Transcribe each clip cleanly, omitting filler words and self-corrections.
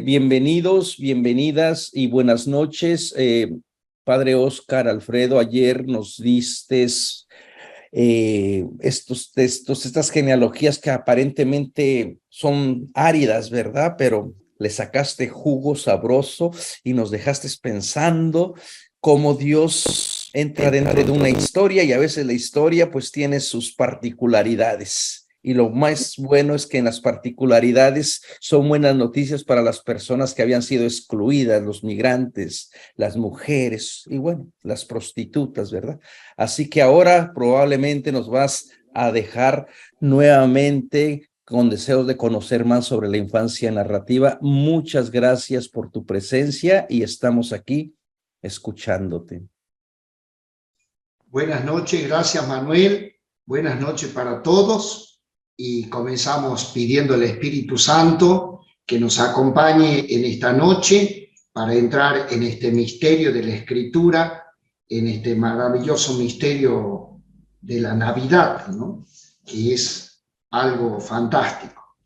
Bienvenidos, bienvenidas y buenas noches. Padre Óscar Alfredo, ayer nos diste estos textos, estas genealogías que aparentemente son áridas, ¿verdad? Pero le sacaste jugo sabroso y nos dejaste pensando cómo Dios entra dentro de una historia y a veces la historia pues tiene sus particularidades. Y lo más bueno es que en las particularidades son buenas noticias para las personas que habían sido excluidas, los migrantes, las mujeres y bueno, las prostitutas, ¿verdad? Así que ahora probablemente nos vas a dejar nuevamente con deseos de conocer más sobre la infancia narrativa. Muchas gracias por tu presencia y estamos aquí escuchándote. Buenas noches, gracias Manuel. Buenas noches para todos. Y comenzamos pidiendo al Espíritu Santo que nos acompañe en esta noche para entrar en este misterio de la Escritura, en este maravilloso misterio de la Navidad, ¿no? Que es algo fantástico.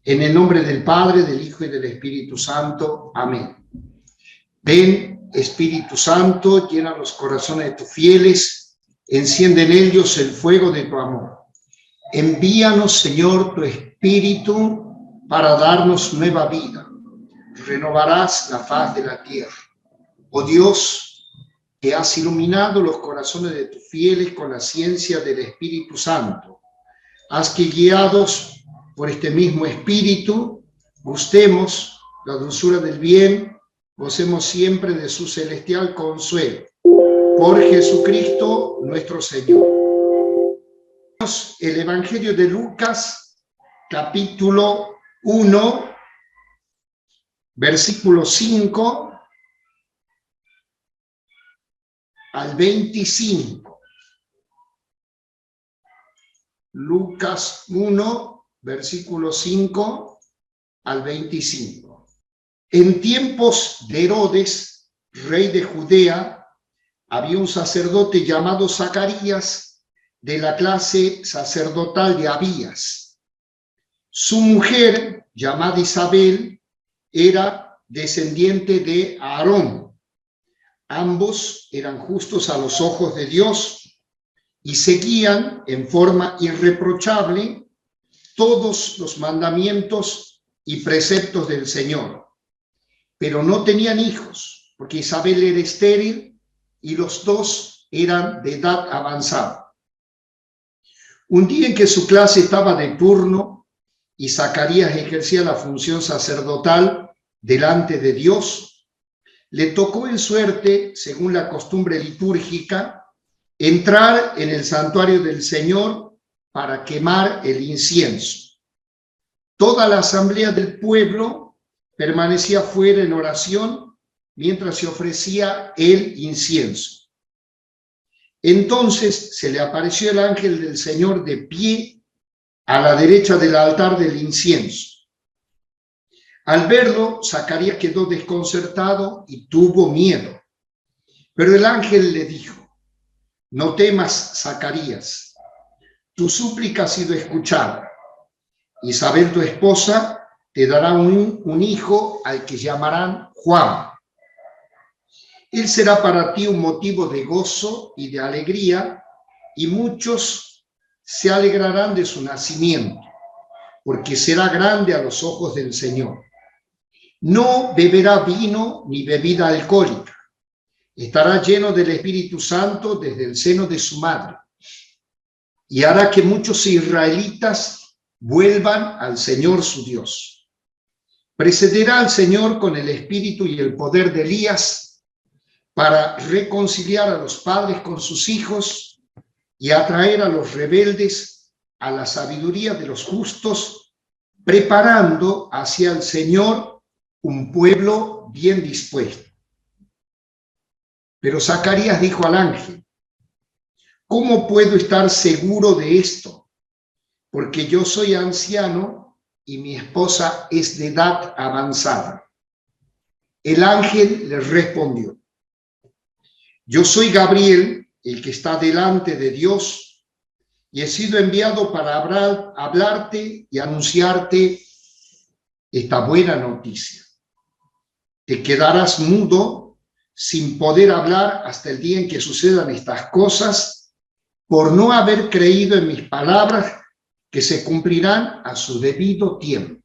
En el nombre del Padre, del Hijo y del Espíritu Santo. Amén. Ven, Espíritu Santo, llena los corazones de tus fieles, enciende en ellos el fuego de tu amor. Envíanos, Señor, tu Espíritu para darnos nueva vida. Renovarás la faz de la tierra. Oh Dios, que has iluminado los corazones de tus fieles con la ciencia del Espíritu Santo, haz que guiados por este mismo Espíritu, gustemos la dulzura del bien, gocemos siempre de su celestial consuelo. Por Jesucristo nuestro Señor. El Evangelio de Lucas, capítulo 1, versículo 5 al 25. Lucas 1, versículo 5 al 25. En tiempos de Herodes, rey de Judea, había un sacerdote llamado Zacarías, de la clase sacerdotal de Abías. Su mujer, llamada Isabel, era descendiente de Aarón. Ambos eran justos a los ojos de Dios y seguían en forma irreprochable todos los mandamientos y preceptos del Señor. Pero no tenían hijos, porque Isabel era estéril y los dos eran de edad avanzada. Un día en que su clase estaba de turno y Zacarías ejercía la función sacerdotal delante de Dios, le tocó en suerte, según la costumbre litúrgica, entrar en el santuario del Señor para quemar el incienso. Toda la asamblea del pueblo permanecía fuera en oración mientras se ofrecía el incienso. Entonces se le apareció el ángel del Señor de pie a la derecha del altar del incienso. Al verlo, Zacarías quedó desconcertado y tuvo miedo. Pero el ángel le dijo: no temas, Zacarías, tu súplica ha sido escuchada. Isabel, tu esposa, te dará un hijo al que llamarán Juan. Él será para ti un motivo de gozo y de alegría, y muchos se alegrarán de su nacimiento, porque será grande a los ojos del Señor. No beberá vino ni bebida alcohólica. Estará lleno del Espíritu Santo desde el seno de su madre, y hará que muchos israelitas vuelvan al Señor su Dios. Precederá al Señor con el espíritu y el poder de Elías, para reconciliar a los padres con sus hijos y atraer a los rebeldes a la sabiduría de los justos, preparando hacia el Señor un pueblo bien dispuesto. Pero Zacarías dijo al ángel: ¿cómo puedo estar seguro de esto? Porque yo soy anciano y mi esposa es de edad avanzada. El ángel le respondió: yo soy Gabriel, el que está delante de Dios, y he sido enviado para hablarte y anunciarte esta buena noticia. te quedarás mudo sin poder hablar hasta el día en que sucedan estas cosas, por no haber creído en mis palabras que se cumplirán a su debido tiempo.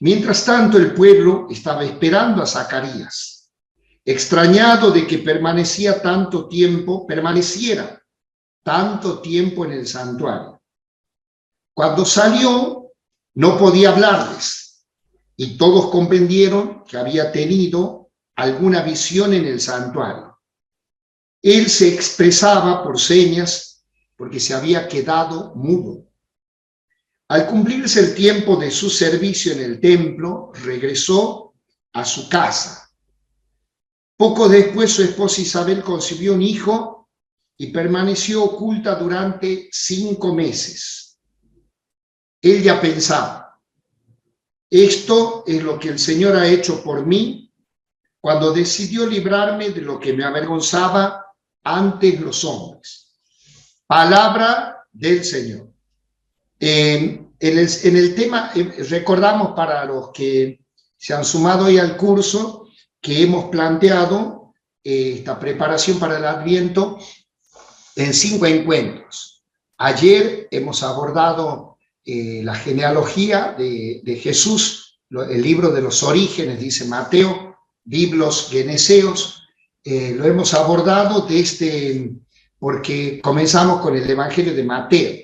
Mientras tanto, el pueblo estaba esperando a Zacarías, extrañado de que permaneciera tanto tiempo en el santuario. Cuando salió, no podía hablarles, y todos comprendieron que había tenido alguna visión en el santuario. Él se expresaba por señas porque se había quedado mudo. Al cumplirse el tiempo de su servicio en el templo, regresó a su casa. Poco después su esposa Isabel concibió un hijo y permaneció oculta durante 5 meses. Él ya pensaba, esto es lo que el Señor ha hecho por mí cuando decidió librarme de lo que me avergonzaba antes los hombres. Palabra del Señor. En el tema, recordamos para los que se han sumado hoy al curso, que hemos planteado esta preparación para el Adviento en 5 encuentros. Ayer hemos abordado la genealogía de Jesús, el libro de los orígenes, dice Mateo, Biblos Geneseos. Lo hemos abordado porque comenzamos con el Evangelio de Mateo.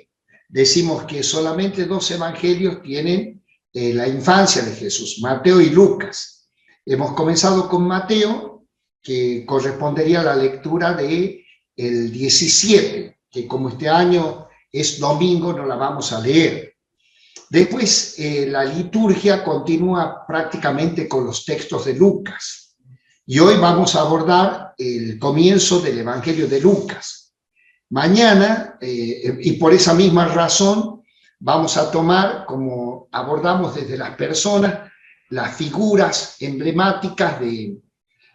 Decimos que solamente 2 evangelios tienen la infancia de Jesús, Mateo y Lucas. Hemos comenzado con Mateo, que correspondería a la lectura del 17, que como este año es domingo, no la vamos a leer. Después, la liturgia continúa prácticamente con los textos de Lucas. Y hoy vamos a abordar el comienzo del Evangelio de Lucas. Mañana, y por esa misma razón, vamos a tomar, como abordamos desde las personas, las figuras emblemáticas de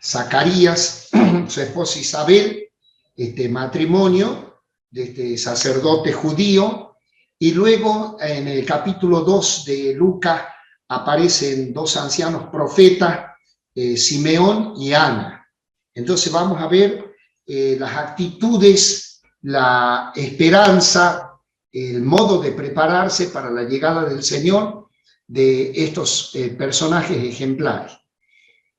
Zacarías, su esposa Isabel, este matrimonio de este sacerdote judío, y luego en el capítulo 2 de Lucas aparecen 2 ancianos profetas, Simeón y Ana. Entonces vamos a ver las actitudes, la esperanza, el modo de prepararse para la llegada del Señor de estos personajes ejemplares.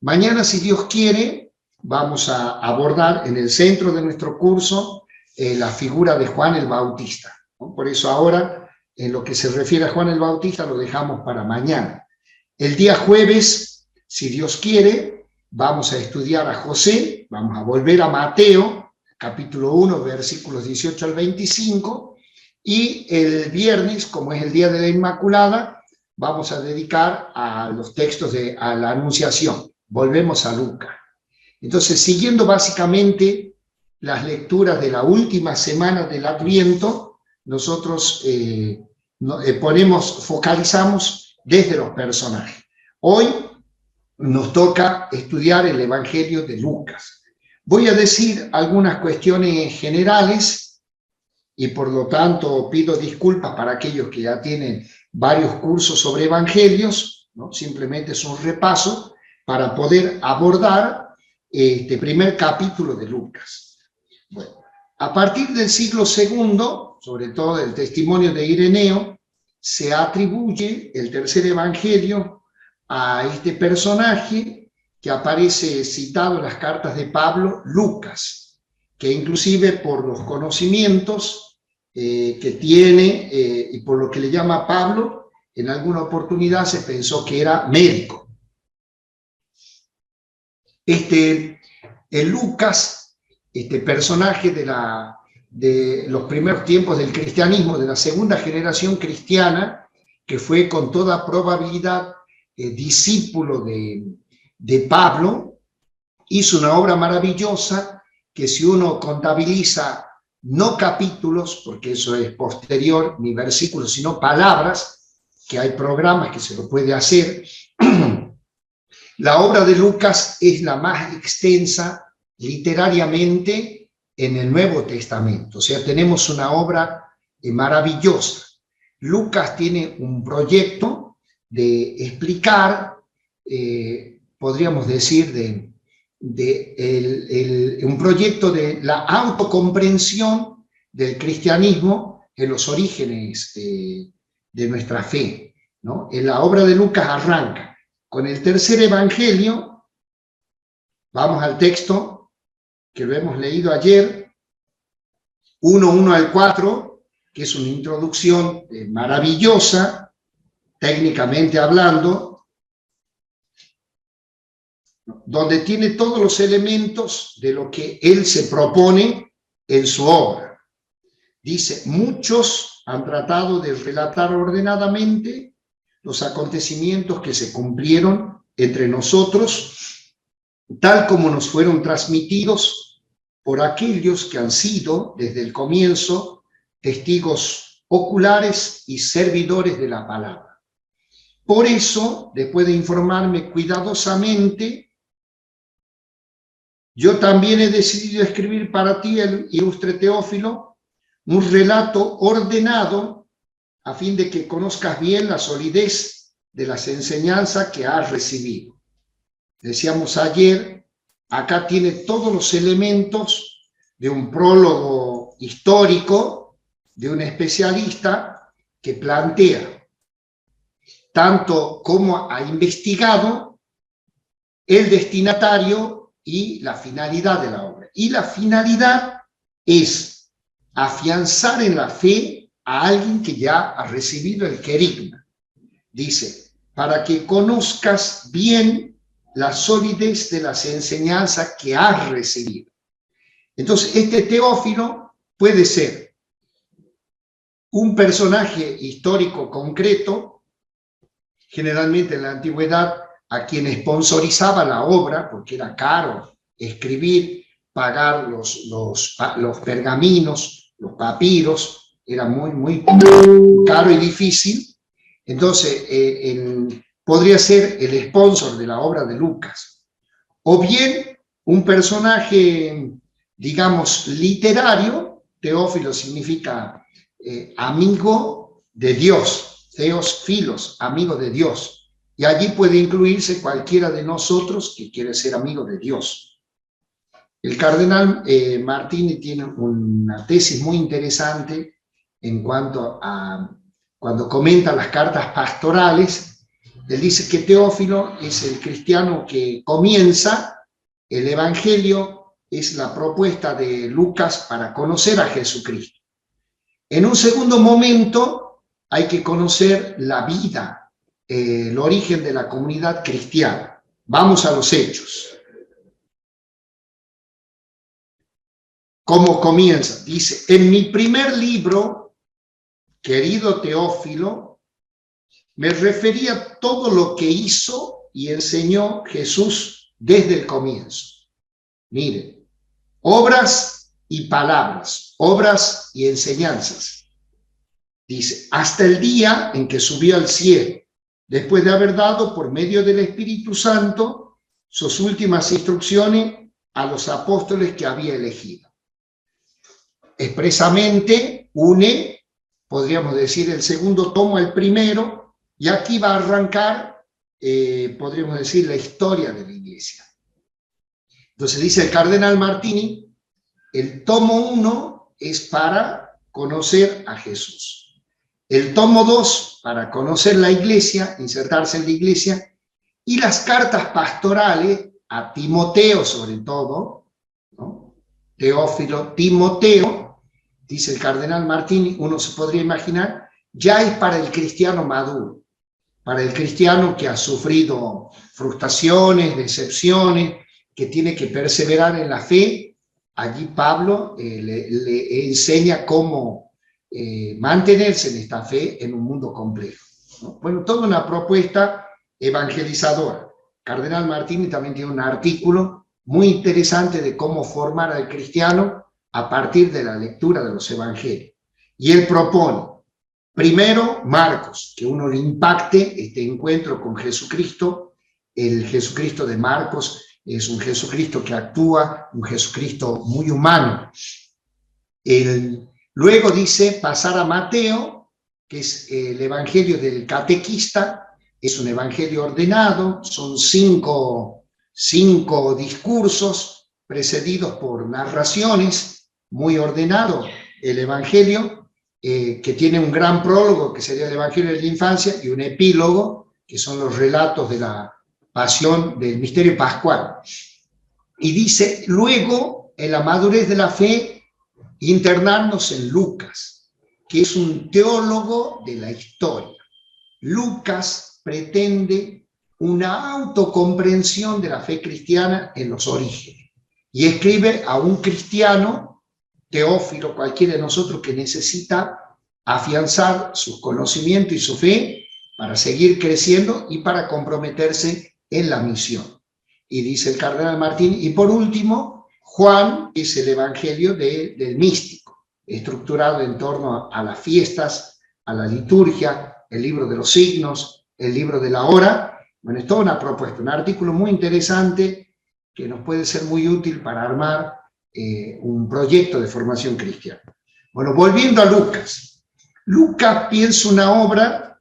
Mañana, si Dios quiere, vamos a abordar en el centro de nuestro curso la figura de Juan el Bautista, ¿no? Por eso ahora, en lo que se refiere a Juan el Bautista, lo dejamos para mañana. El día jueves, si Dios quiere, vamos a estudiar a José, vamos a volver a Mateo, capítulo 1, versículos 18 al 25, y el viernes, como es el Día de la Inmaculada, vamos a dedicar a los textos a la Anunciación. Volvemos a Lucas. Entonces, siguiendo básicamente las lecturas de la última semana del Adviento, nosotros focalizamos desde los personajes. Hoy nos toca estudiar el Evangelio de Lucas. Voy a decir algunas cuestiones generales y por lo tanto pido disculpas para aquellos que ya tienen varios cursos sobre evangelios, ¿no? Simplemente es un repaso para poder abordar este primer capítulo de Lucas. Bueno, a partir del siglo II, sobre todo del testimonio de Ireneo, se atribuye el tercer evangelio a este personaje que aparece citado en las cartas de Pablo, Lucas, que inclusive por los conocimientos que tiene y por lo que le llama Pablo, en alguna oportunidad se pensó que era médico. El Lucas, este personaje de los primeros tiempos del cristianismo, de la segunda generación cristiana, que fue con toda probabilidad discípulo de Pablo, hizo una obra maravillosa que si uno contabiliza no capítulos, porque eso es posterior, ni versículos, sino palabras, que hay programas que se lo puede hacer, la obra de Lucas es la más extensa literariamente en el Nuevo Testamento. O sea, tenemos una obra maravillosa. Lucas tiene un proyecto de explicar podríamos decir, un proyecto de la autocomprensión del cristianismo en los orígenes de nuestra fe, ¿no? En la obra de Lucas arranca con el tercer evangelio. Vamos al texto que lo hemos leído ayer, 1 al 4, que es una introducción maravillosa, técnicamente hablando, donde tiene todos los elementos de lo que él se propone en su obra. Dice, muchos han tratado de relatar ordenadamente los acontecimientos que se cumplieron entre nosotros, tal como nos fueron transmitidos por aquellos que han sido, desde el comienzo, testigos oculares y servidores de la palabra. Por eso, después de informarme cuidadosamente, yo también he decidido escribir para ti, el ilustre Teófilo, un relato ordenado a fin de que conozcas bien la solidez de las enseñanzas que has recibido. Decíamos ayer, acá tiene todos los elementos de un prólogo histórico de un especialista que plantea tanto cómo ha investigado el destinatario y la finalidad de la obra. Y la finalidad es afianzar en la fe a alguien que ya ha recibido el querigma. Dice, para que conozcas bien la solidez de las enseñanzas que has recibido. Entonces, este Teófilo puede ser un personaje histórico concreto, generalmente en la antigüedad, a quien sponsorizaba la obra, porque era caro escribir, pagar los pergaminos, los papiros, era muy caro y difícil. Entonces, podría ser el sponsor de la obra de Lucas. O bien, un personaje, digamos, literario. Teófilo significa amigo de Dios, Theos Philos, amigo de Dios. Y allí puede incluirse cualquiera de nosotros que quiere ser amigo de Dios. El cardenal Martini tiene una tesis muy interesante en cuanto a, cuando comenta las cartas pastorales, él dice que Teófilo es el cristiano que comienza, el Evangelio es la propuesta de Lucas para conocer a Jesucristo. En un segundo momento hay que conocer la vida, el origen de la comunidad cristiana. Vamos a los hechos. ¿Cómo comienza? Dice, en mi primer libro, querido Teófilo, me refería a todo lo que hizo y enseñó Jesús desde el comienzo. Miren, obras y palabras, obras y enseñanzas. Dice, hasta el día en que subió al cielo, después de haber dado por medio del Espíritu Santo sus últimas instrucciones a los apóstoles que había elegido. Expresamente une, podríamos decir, el segundo tomo al primero, y aquí va a arrancar, podríamos decir, la historia de la Iglesia. Entonces dice el cardenal Martini, el tomo 1 es para conocer a Jesús. El tomo 2, para conocer la Iglesia, insertarse en la Iglesia, y las cartas pastorales a Timoteo sobre todo, ¿no? Teófilo, Timoteo, dice el cardenal Martini, uno se podría imaginar, ya es para el cristiano maduro, para el cristiano que ha sufrido frustraciones, decepciones, que tiene que perseverar en la fe. Allí Pablo le enseña cómo mantenerse en esta fe en un mundo complejo, ¿no? Bueno, toda una propuesta evangelizadora. Cardenal Martini también tiene un artículo muy interesante de cómo formar al cristiano a partir de la lectura de los evangelios. Y él propone, primero, Marcos, que uno le impacte este encuentro con Jesucristo. El Jesucristo de Marcos es un Jesucristo que actúa, un Jesucristo muy humano. Luego dice pasar a Mateo, que es el evangelio del catequista, es un evangelio ordenado, son cinco discursos precedidos por narraciones, muy ordenado el evangelio, que tiene un gran prólogo, que sería el evangelio de la infancia, y un epílogo, que son los relatos de la pasión, del misterio pascual. Y dice, luego, en la madurez de la fe, internarnos en Lucas, que es un teólogo de la historia. Lucas pretende una autocomprensión de la fe cristiana en los orígenes y escribe a un cristiano, Teófilo, cualquiera de nosotros que necesita afianzar su conocimiento y su fe para seguir creciendo y para comprometerse en la misión. Y dice el cardenal Martín, y por último, Juan es el evangelio del místico, estructurado en torno a las fiestas, a la liturgia, el libro de los signos, el libro de la hora. Bueno, es toda una propuesta, un artículo muy interesante que nos puede ser muy útil para armar un proyecto de formación cristiana. Bueno, volviendo a Lucas. Lucas piensa una obra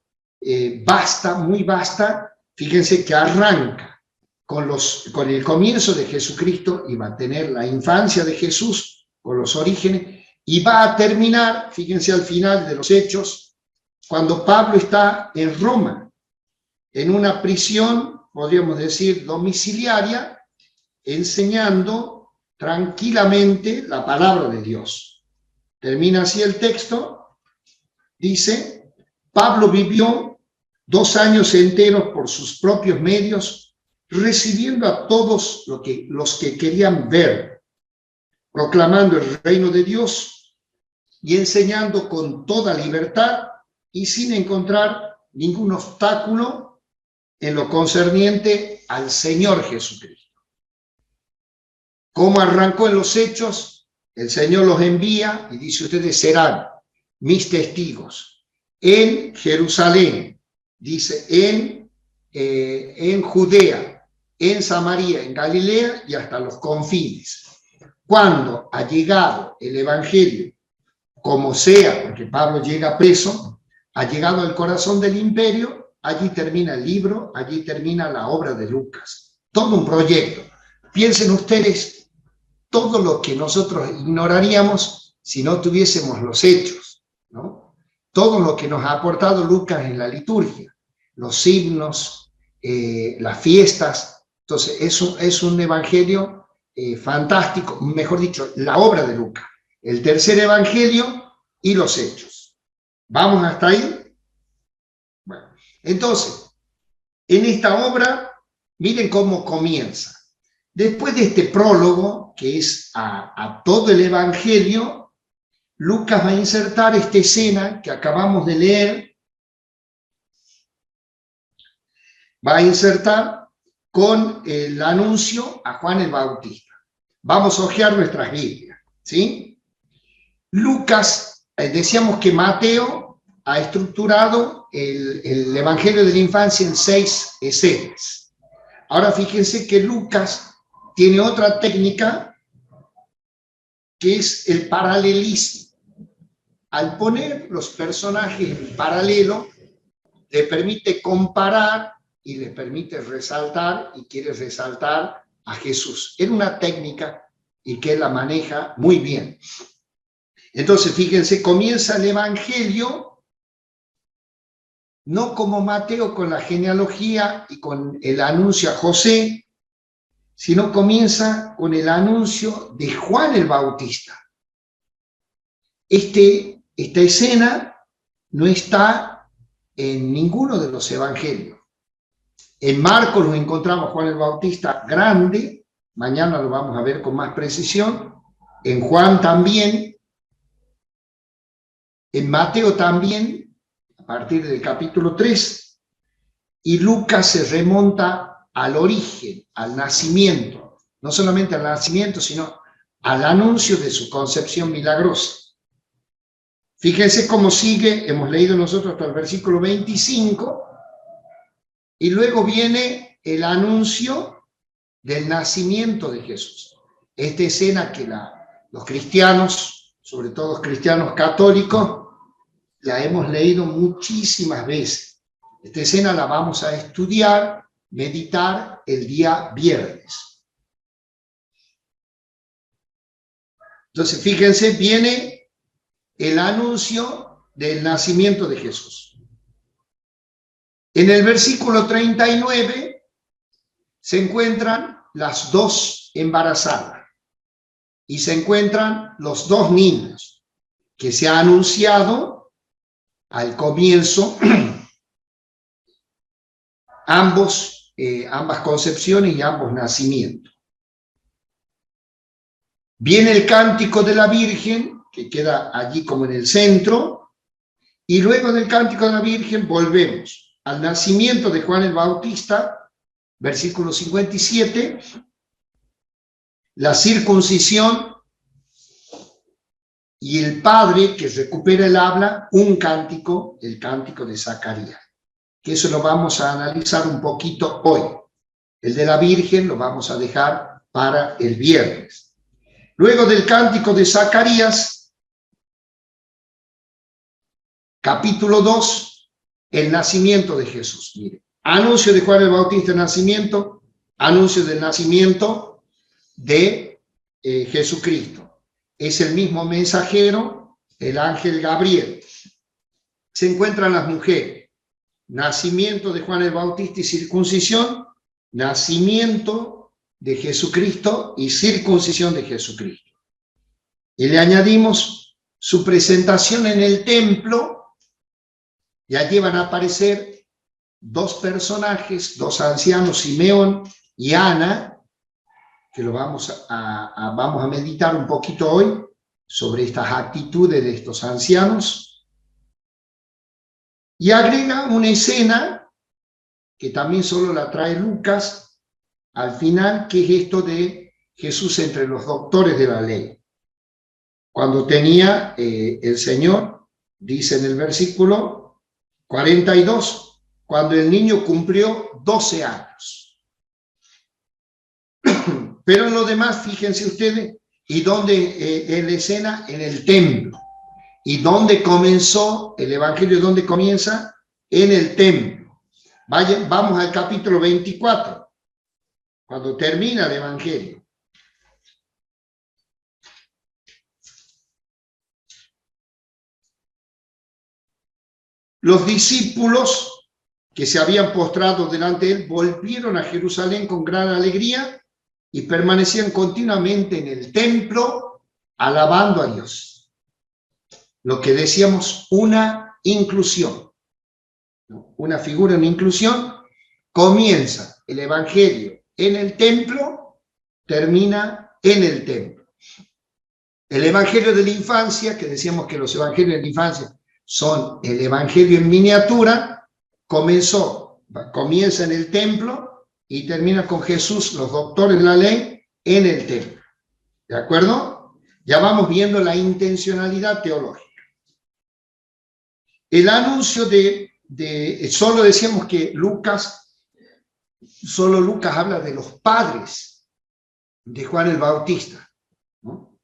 vasta, muy vasta. Fíjense que arranca con el comienzo de Jesucristo y va a tener la infancia de Jesús con los orígenes y va a terminar, fíjense al final de los Hechos, cuando Pablo está en Roma, en una prisión, podríamos decir, domiciliaria, enseñando tranquilamente la palabra de Dios. Termina así el texto, dice, Pablo vivió 2 años enteros por sus propios medios, recibiendo a todos los que querían ver, proclamando el reino de Dios y enseñando con toda libertad y sin encontrar ningún obstáculo en lo concerniente al Señor Jesucristo. Como arrancó en los Hechos, el Señor los envía y dice, ustedes serán mis testigos en Jerusalén, dice, en Judea, en Samaria, en Galilea y hasta los confines. Cuando ha llegado el Evangelio, como sea, porque Pablo llega preso, ha llegado al corazón del imperio, allí termina el libro, allí termina la obra de Lucas. Todo un proyecto. Piensen ustedes todo lo que nosotros ignoraríamos si no tuviésemos los hechos, ¿no? Todo lo que nos ha aportado Lucas en la liturgia, los himnos, las fiestas. Entonces, es un evangelio fantástico, mejor dicho, la obra de Lucas, el tercer evangelio y los hechos. ¿Vamos hasta ahí? Bueno, entonces, en esta obra, miren cómo comienza. Después de este prólogo, que es a todo el evangelio, Lucas va a insertar esta escena que acabamos de leer, va a insertar con el anuncio a Juan el Bautista. Vamos a hojear nuestras Biblias, ¿sí? Lucas, decíamos que Mateo ha estructurado el Evangelio de la Infancia en 6 escenas. Ahora fíjense que Lucas tiene otra técnica que es el paralelismo. Al poner los personajes en paralelo, le permite comparar y le permite resaltar, y quiere resaltar a Jesús. Era una técnica y que él la maneja muy bien. Entonces, fíjense, comienza el Evangelio, no como Mateo con la genealogía y con el anuncio a José, sino comienza con el anuncio de Juan el Bautista. Esta escena no está en ninguno de los evangelios. En Marcos nos encontramos Juan el Bautista grande, mañana lo vamos a ver con más precisión, en Juan también, en Mateo también, a partir del capítulo 3, y Lucas se remonta al origen, al nacimiento, no solamente al nacimiento, sino al anuncio de su concepción milagrosa. Fíjense cómo sigue, hemos leído nosotros hasta el versículo 25, y luego viene el anuncio del nacimiento de Jesús. Esta escena que los cristianos, sobre todo los cristianos católicos, la hemos leído muchísimas veces. Esta escena la vamos a estudiar, meditar el día viernes. Entonces, fíjense, viene el anuncio del nacimiento de Jesús. En el versículo 39 se encuentran las dos embarazadas y se encuentran los dos niños que se ha anunciado al comienzo, ambas concepciones y ambos nacimientos. Viene el cántico de la Virgen, que queda allí como en el centro, y luego del cántico de la Virgen volvemos al nacimiento de Juan el Bautista, versículo 57, la circuncisión y el padre que recupera el habla, un cántico, el cántico de Zacarías, que eso lo vamos a analizar un poquito hoy. El de la Virgen lo vamos a dejar para el viernes. Luego del cántico de Zacarías, capítulo 2, el nacimiento de Jesús. Mire, anuncio de Juan el Bautista el nacimiento, anuncio del nacimiento de Jesucristo. Es el mismo mensajero, el ángel Gabriel. Se encuentran las mujeres. Nacimiento de Juan el Bautista y circuncisión, nacimiento de Jesucristo y circuncisión de Jesucristo. Y le añadimos su presentación en el templo, y allí van a aparecer dos personajes, dos ancianos, Simeón y Ana, que lo vamos a meditar un poquito hoy sobre estas actitudes de estos ancianos. Y agrega una escena que también solo la trae Lucas al final, que es esto de Jesús entre los doctores de la ley. Cuando tenía el Señor, dice en el versículo 42, cuando el niño cumplió 12 años. Pero en lo demás, fíjense ustedes, y donde en la escena, en el templo. ¿Y dónde comenzó el Evangelio? ¿Dónde comienza? En el templo. Vamos al capítulo 24. Cuando termina el Evangelio. Los discípulos que se habían postrado delante de él volvieron a Jerusalén con gran alegría y permanecían continuamente en el templo alabando a Dios. Lo que decíamos, una inclusión. Una figura, una inclusión. Comienza el Evangelio en el templo, termina en el templo. El Evangelio de la infancia, que decíamos que los Evangelios de la infancia son el Evangelio en miniatura, comienza en el templo y termina con Jesús, los doctores de la ley, en el templo. ¿De acuerdo? Ya vamos viendo la intencionalidad teológica. El anuncio solo decíamos que solo Lucas habla de los padres de Juan el Bautista, ¿no?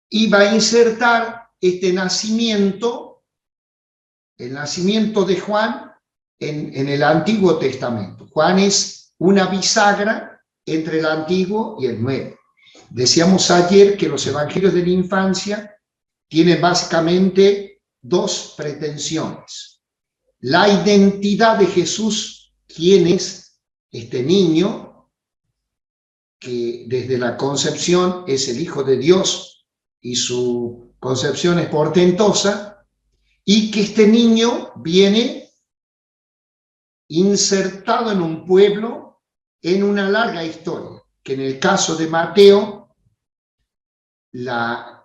Y va a insertar este nacimiento, el nacimiento de Juan en el Antiguo Testamento. Juan es una bisagra entre el Antiguo y el Nuevo. Decíamos ayer que los evangelios de la infancia tienen básicamente dos pretensiones. La identidad de Jesús, quién es este niño, que desde la concepción es el Hijo de Dios y su concepción es portentosa, y que este niño viene insertado en un pueblo en una larga historia, que en el caso de Mateo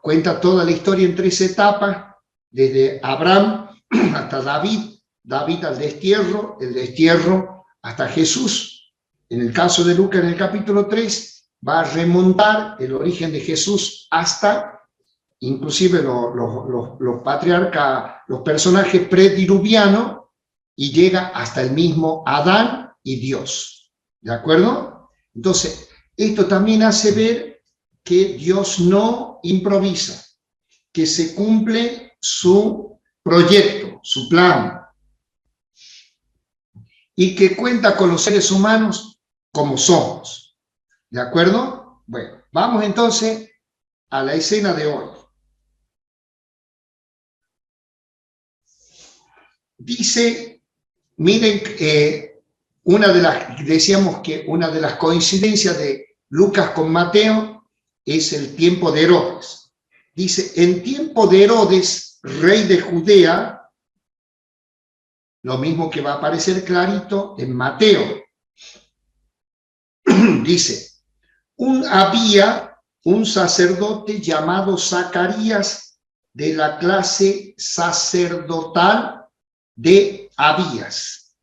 cuenta toda la historia en 3 etapas, desde Abraham hasta David al destierro, el destierro hasta Jesús. En el caso de Lucas, en el capítulo 3, va a remontar el origen de Jesús hasta, inclusive los patriarcas, los personajes prediluvianos, y llega hasta el mismo Adán y Dios. ¿De acuerdo? Entonces, esto también hace ver que Dios no improvisa, que se cumple su proyecto, su plan. y que cuenta con los seres humanos como somos. ¿De acuerdo? Bueno, vamos entonces a la escena de hoy. Dice, miren, decíamos que una de las coincidencias de Lucas con Mateo es el tiempo de Herodes. Dice, en tiempo de Herodes, rey de Judea, lo mismo que va a aparecer clarito en Mateo. Dice, había un sacerdote llamado Zacarías de la clase sacerdotal de Abías.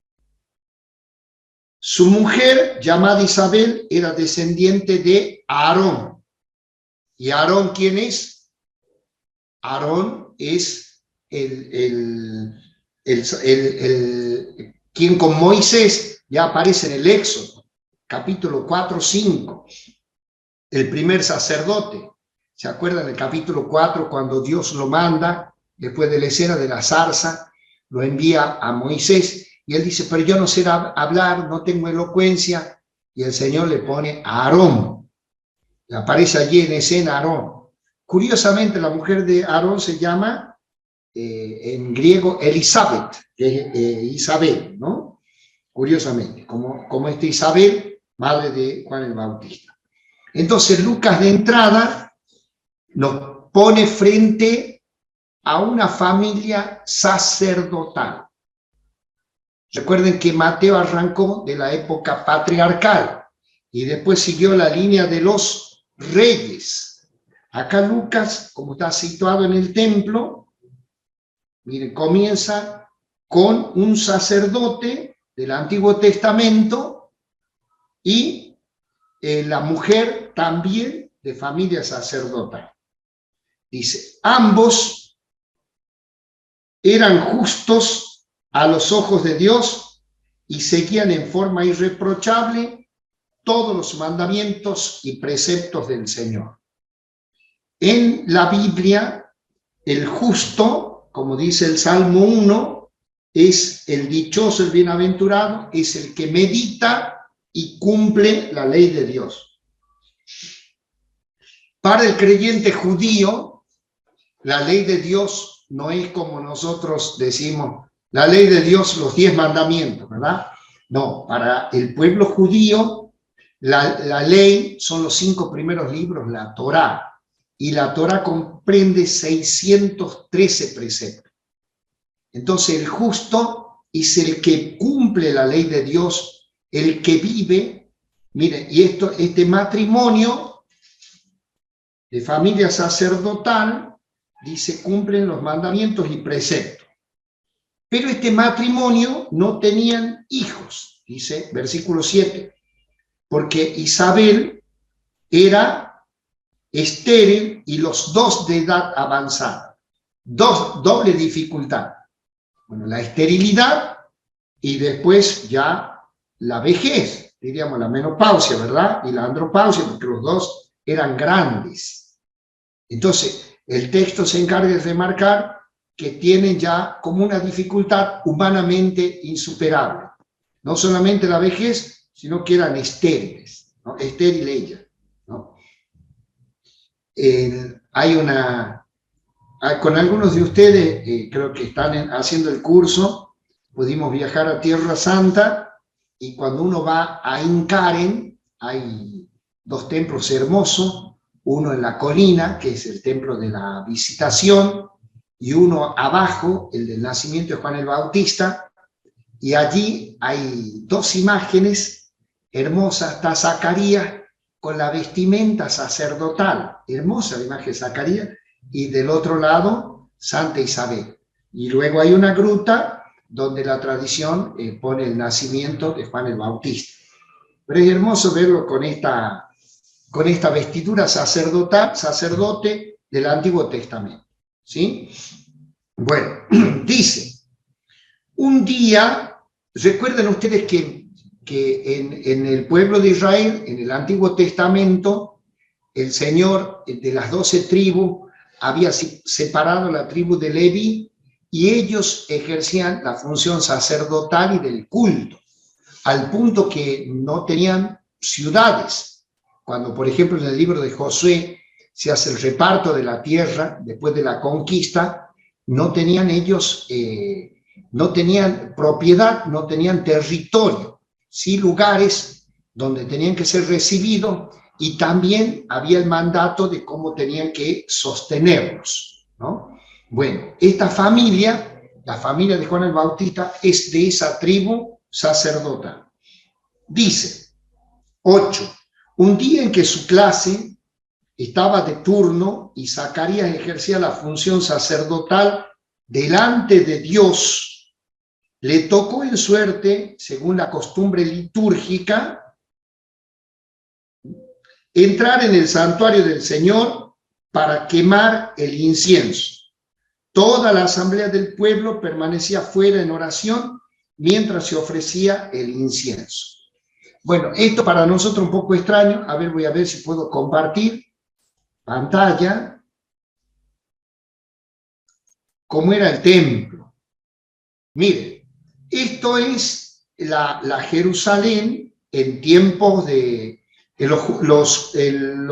Su mujer, llamada Isabel, era descendiente de Aarón. ¿Y Aarón quién es? Aarón es quien con Moisés ya aparece en el Éxodo, capítulo 4-5, el primer sacerdote. ¿Se acuerdan del capítulo 4 cuando Dios lo manda, después de la escena de la zarza, lo envía a Moisés y él dice, pero yo no sé hablar, no tengo elocuencia, y el Señor le pone a Aarón, le aparece allí en escena Aarón. Curiosamente la mujer de Aarón se llama en griego Elizabeth, que es Isabel, ¿no? Curiosamente, como esta Isabel, madre de Juan el Bautista. Entonces Lucas de entrada nos pone frente a una familia sacerdotal. Recuerden que Mateo arrancó de la época patriarcal y después siguió la línea de los reyes. Acá Lucas, como está situado en el templo, miren, comienza con un sacerdote del Antiguo Testamento y la mujer también de familia sacerdotal. Dice, ambos eran justos a los ojos de Dios y seguían en forma irreprochable todos los mandamientos y preceptos del Señor. En la Biblia, el justo, como dice el Salmo 1, es el dichoso, el bienaventurado, es el que medita y cumple la ley de Dios. Para el creyente judío, la ley de Dios no es como nosotros decimos, la ley de Dios, los 10 mandamientos, ¿verdad? No, para el pueblo judío, la ley son los 5 primeros libros, la Torá, y la Torá comprende 613 preceptos. Entonces el justo es el que cumple la ley de Dios, el que vive, miren, y este matrimonio de familia sacerdotal, dice, cumplen los mandamientos y preceptos. Pero este matrimonio no tenían hijos, dice versículo 7, porque Isabel era estéril y los dos de edad avanzada. Doble dificultad. Bueno, la esterilidad y después ya la vejez, diríamos la menopausia, ¿verdad? Y la andropausia, porque los dos eran grandes. Entonces, el texto se encarga de remarcar que tienen ya como una dificultad humanamente insuperable. No solamente la vejez, sino que eran estériles, ¿no? Estéril ella, ¿no? Con algunos de ustedes, creo que están haciendo el curso, pudimos viajar a Tierra Santa, y cuando uno va a Incaren, hay 2 templos hermosos, uno en la colina, que es el templo de la Visitación, y uno abajo, el del nacimiento de Juan el Bautista, y allí hay 2 imágenes hermosas. Está Zacarías con la vestimenta sacerdotal, hermosa la imagen de Zacarías, y del otro lado, Santa Isabel. Y luego hay una gruta donde la tradición pone el nacimiento de Juan el Bautista. Pero es hermoso verlo con esta vestidura sacerdotal, sacerdote del Antiguo Testamento. ¿Sí? Bueno, dice, un día, recuerden ustedes que en el pueblo de Israel, en el Antiguo Testamento, el Señor de las 12 tribus había separado la tribu de Leví y ellos ejercían la función sacerdotal y del culto. al punto que no tenían ciudades. Cuando, por ejemplo, en el libro de Josué se hace el reparto de la tierra después de la conquista, no tenían ellos, no tenían propiedad, no tenían territorio, sí lugares donde tenían que ser recibidos, y también había el mandato de cómo tenían que sostenerlos, ¿no? Bueno, esta familia, la familia de Juan el Bautista, es de esa tribu sacerdotal. Dice, 8, un día en que su clase estaba de turno y Zacarías ejercía la función sacerdotal delante de Dios, le tocó en suerte, según la costumbre litúrgica, entrar en el santuario del Señor para quemar el incienso. Toda la asamblea del pueblo permanecía fuera en oración mientras se ofrecía el incienso. Bueno, esto para nosotros un poco extraño. A ver, voy a ver si puedo compartir pantalla. ¿Cómo era el templo? Miren, esto es la Jerusalén en tiempos de... Los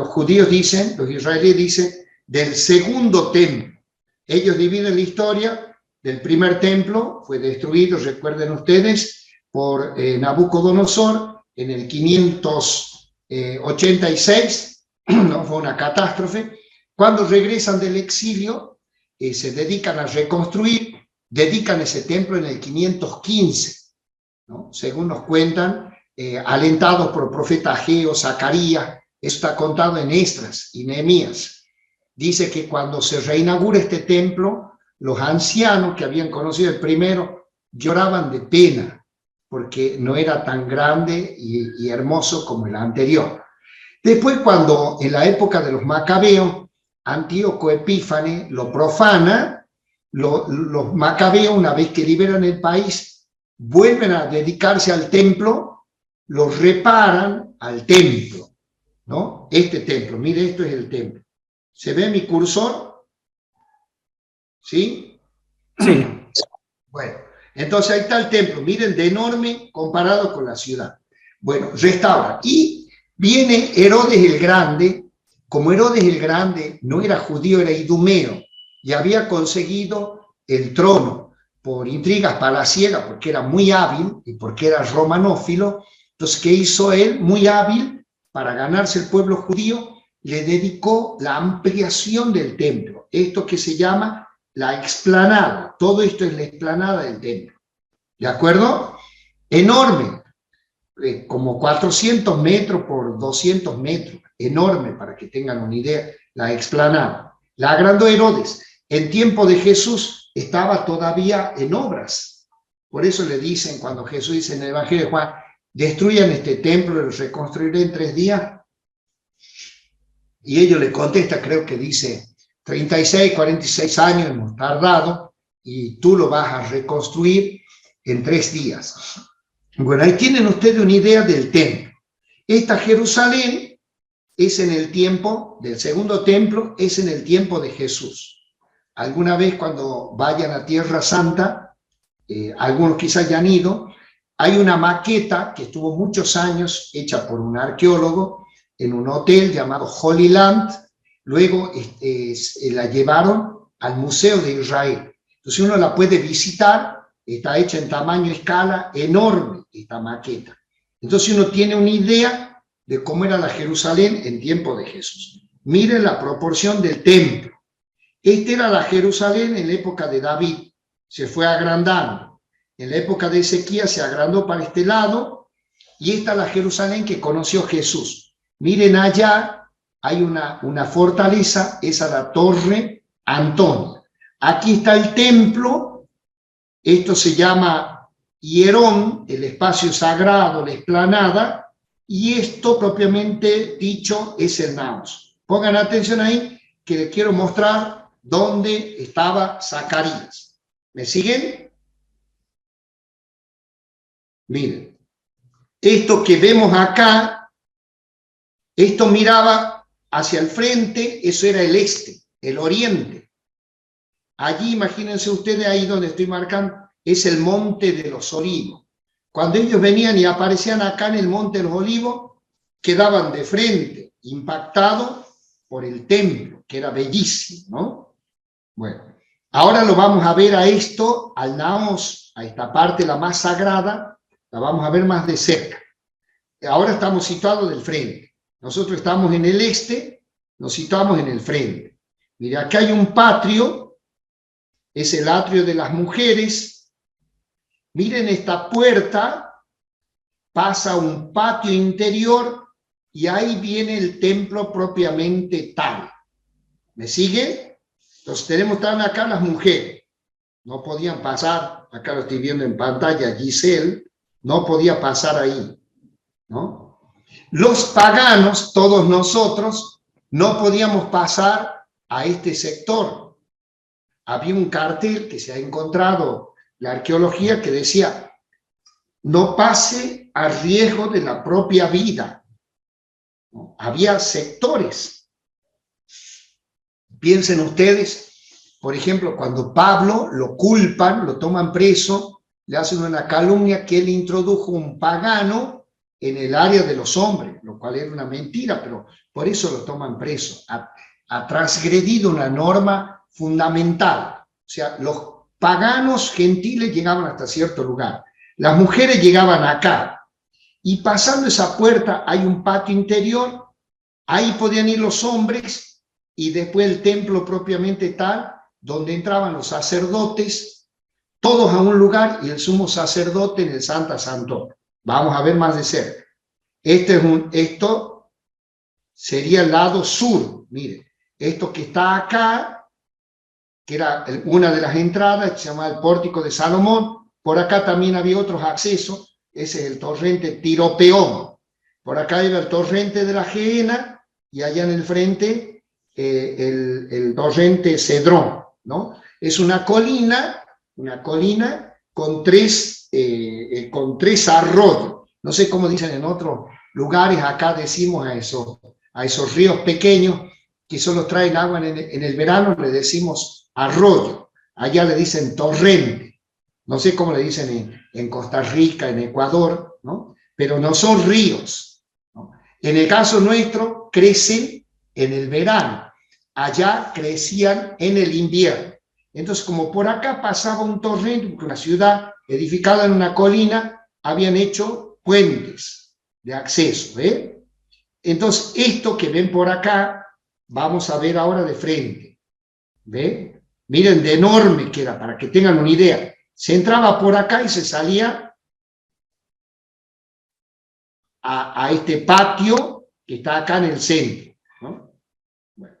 judíos dicen, los israelíes dicen, del segundo templo. Ellos dividen la historia del primer templo, fue destruido, recuerden ustedes, por Nabucodonosor en el 586, ¿no? Fue una catástrofe. Cuando regresan del exilio, se dedican a reconstruir, dedican ese templo en el 515, ¿no? Según nos cuentan, alentados por el profeta Ageo, Zacarías, esto está contado en Esdras y Nehemías. Dice que cuando se reinaugura este templo, los ancianos que habían conocido el primero lloraban de pena, porque no era tan grande y hermoso como el anterior. Después, cuando en la época de los Macabeos, Antíoco Epífanes lo profana, los Macabeos, una vez que liberan el país, vuelven a dedicarse al templo, lo reparan al templo, ¿no? Este templo, mire, esto es el templo. ¿Se ve mi cursor? ¿Sí? Sí. Bueno, entonces ahí está el templo, miren, de enorme comparado con la ciudad. Bueno, restaura. Y viene Herodes el Grande. Como Herodes el Grande no era judío, era idumeo, y había conseguido el trono por intrigas palaciegas, porque era muy hábil y porque era romanófilo. Entonces, ¿qué hizo él? Muy hábil para ganarse el pueblo judío, le dedicó la ampliación del templo, esto que se llama la explanada. Todo esto es la explanada del templo, ¿de acuerdo? Enorme, como 400 metros por 200 metros, enorme, para que tengan una idea, la explanada. La agrandó Herodes. En tiempo de Jesús estaba todavía en obras. Por eso le dicen, cuando Jesús dice en el Evangelio de Juan, destruyan este templo y lo reconstruiré en 3 días. Y ellos le contestan, creo que dice, 36, 46 años hemos tardado y tú lo vas a reconstruir en 3 días. Bueno, ahí tienen ustedes una idea del templo. Esta Jerusalén es en el tiempo del segundo templo, es en el tiempo de Jesús. Alguna vez cuando vayan a Tierra Santa, algunos quizás ya han ido, hay una maqueta que estuvo muchos años hecha por un arqueólogo en un hotel llamado Holy Land. Luego la llevaron al Museo de Israel. Entonces uno la puede visitar, está hecha en tamaño escala, enorme esta maqueta. Entonces uno tiene una idea de cómo era la Jerusalén en tiempo de Jesús. Miren la proporción del templo. Esta era la Jerusalén en la época de David, se fue agrandando. En la época de Ezequías se agrandó para este lado, y esta es la Jerusalén que conoció Jesús. Miren allá, hay una fortaleza, esa es la Torre Antonia. Aquí está el templo, esto se llama Hierón, el espacio sagrado, la explanada, y esto propiamente dicho es el naos. Pongan atención ahí, que les quiero mostrar dónde estaba Zacarías. ¿Me siguen? Miren, esto que vemos acá, esto miraba hacia el frente, eso era el este, el oriente. Allí, imagínense ustedes, ahí donde estoy marcando, es el Monte de los Olivos. Cuando ellos venían y aparecían acá en el Monte de los Olivos, quedaban de frente, impactados por el templo, que era bellísimo, ¿no? Bueno, ahora lo vamos a ver a esto, al Naos, a esta parte la más sagrada, la vamos a ver más de cerca. Ahora estamos situados del frente. Nosotros estamos en el este, nos situamos en el frente. Mire, acá hay un patio, es el atrio de las mujeres. Miren esta puerta, pasa un patio interior y ahí viene el templo propiamente tal. ¿Me sigue? Entonces tenemos también acá las mujeres. No podían pasar, acá lo estoy viendo en pantalla, Giselle, no podía pasar ahí, ¿no? Los paganos, todos nosotros, no podíamos pasar a este sector. Había un cartel que se ha encontrado la arqueología que decía: no pase a riesgo de la propia vida. ¿No? Había sectores. Piensen ustedes, por ejemplo, cuando Pablo lo culpan, lo toman preso, le hacen una calumnia que él introdujo un pagano en el área de los hombres, lo cual era una mentira, pero por eso lo toman preso. Ha transgredido una norma fundamental. O sea, los paganos gentiles llegaban hasta cierto lugar. Las mujeres llegaban acá. Y pasando esa puerta hay un patio interior, ahí podían ir los hombres, y después el templo propiamente tal, donde entraban los sacerdotes, todos a un lugar, y el sumo sacerdote en el Santa Santorum. Vamos a ver más de cerca. Esto sería el lado sur. Miren, esto que está acá, que era una de las entradas, que se llama el Pórtico de Salomón. Por acá también había otros accesos. Ese es el torrente Tiropeón. Por acá iba el torrente de la Gehenna, y allá en el frente el torrente Cedrón, ¿no? Es una colina con tres arroyos. No sé cómo dicen en otros lugares, acá decimos a esos ríos pequeños que solo traen agua en el verano, le decimos arroyo. Allá le dicen torrente. No sé cómo le dicen en Costa Rica, en Ecuador, ¿no? Pero no son ríos, ¿no? En el caso nuestro, crecen en el verano. Allá crecían en el invierno. Entonces, como por acá pasaba un torrente, porque una ciudad edificada en una colina, habían hecho puentes de acceso, ¿eh? Entonces, esto que ven por acá, vamos a ver ahora de frente, ¿ve? Miren de enorme que era, para que tengan una idea. Se entraba por acá y se salía a este patio que está acá en el centro, ¿no? Bueno.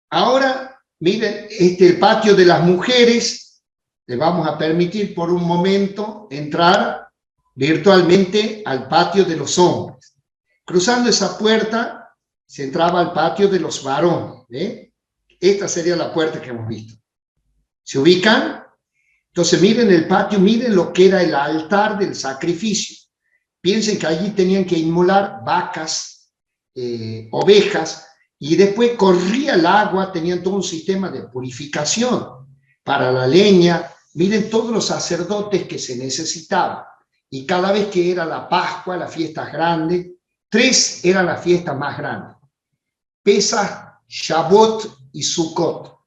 Ahora, miren, el patio de las mujeres. Le vamos a permitir por un momento entrar virtualmente al patio de los hombres. Cruzando esa puerta se entraba al patio de los varones, ¿eh? Esta sería la puerta que hemos visto. ¿Se ubican? Entonces miren el patio, miren lo que era el altar del sacrificio. Piensen que allí tenían que inmolar vacas, ovejas, y después corría el agua, tenían todo un sistema de purificación para la leña. Miren todos los sacerdotes que se necesitaban. Y cada vez que era la Pascua, las fiestas grandes, 3 eran las fiestas más grandes: Pesaj, Shavuot y Sukkot.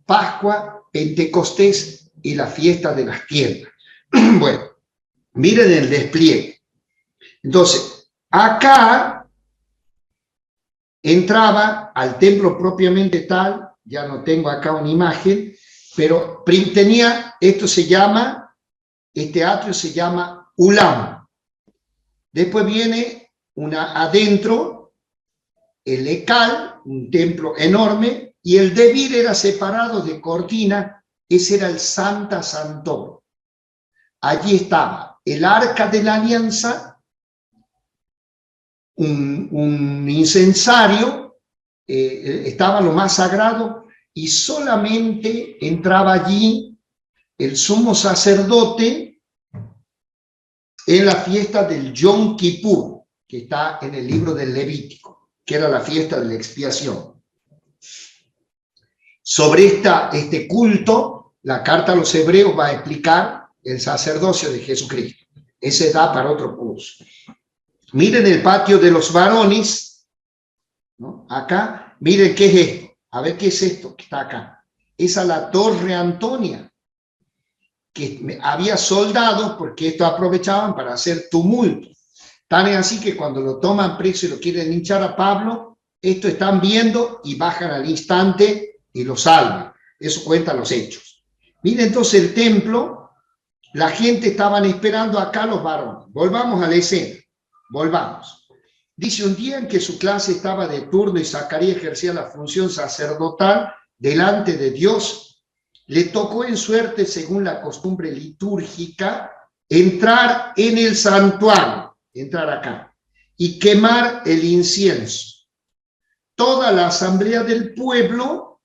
Pascua, Pentecostés y la fiesta de las tiendas. Bueno, miren el despliegue. Entonces, acá entraba al templo propiamente tal, ya no tengo acá una imagen, pero tenía, este atrio se llama Ulam. Después viene adentro, el Ekal, un templo enorme, y el Debir era separado de cortina. Ese era el Santa Santorum. Allí estaba el Arca de la Alianza, un incensario, estaba lo más sagrado, y solamente entraba allí el sumo sacerdote en la fiesta del Yom Kippur, que está en el libro del Levítico, que era la fiesta de la expiación. Sobre este culto, la carta a los hebreos va a explicar el sacerdocio de Jesucristo. Ese da para otro curso. Miren el patio de los varones, ¿no? Acá, miren qué es esto. A ver qué es esto que está acá. Esa es la Torre Antonia, que había soldados porque esto aprovechaban para hacer tumulto. Tan es así que cuando lo toman preso y lo quieren linchar a Pablo, esto están viendo y bajan al instante y lo salvan. Eso cuentan los hechos. Miren entonces el templo, la gente estaban esperando acá los varones. Volvamos a la escena, volvamos. Dice, un día en que su clase estaba de turno y Zacarías ejercía la función sacerdotal delante de Dios, le tocó en suerte, según la costumbre litúrgica, entrar en el santuario, entrar acá, y quemar el incienso. Toda la asamblea del pueblo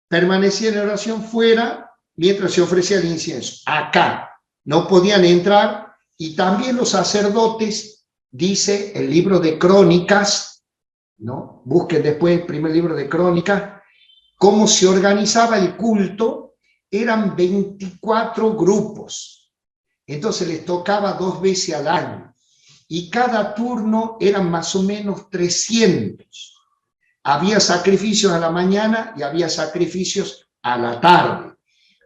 permanecía en oración fuera mientras se ofrecía el incienso. Acá no podían entrar, y también los sacerdotes, dice el libro de Crónicas, ¿no? Busquen después el primer libro de Crónicas, cómo se organizaba el culto. Eran 24 grupos, entonces les tocaba 2 veces al año, y cada turno eran más o menos 300. Había sacrificios a la mañana y había sacrificios a la tarde.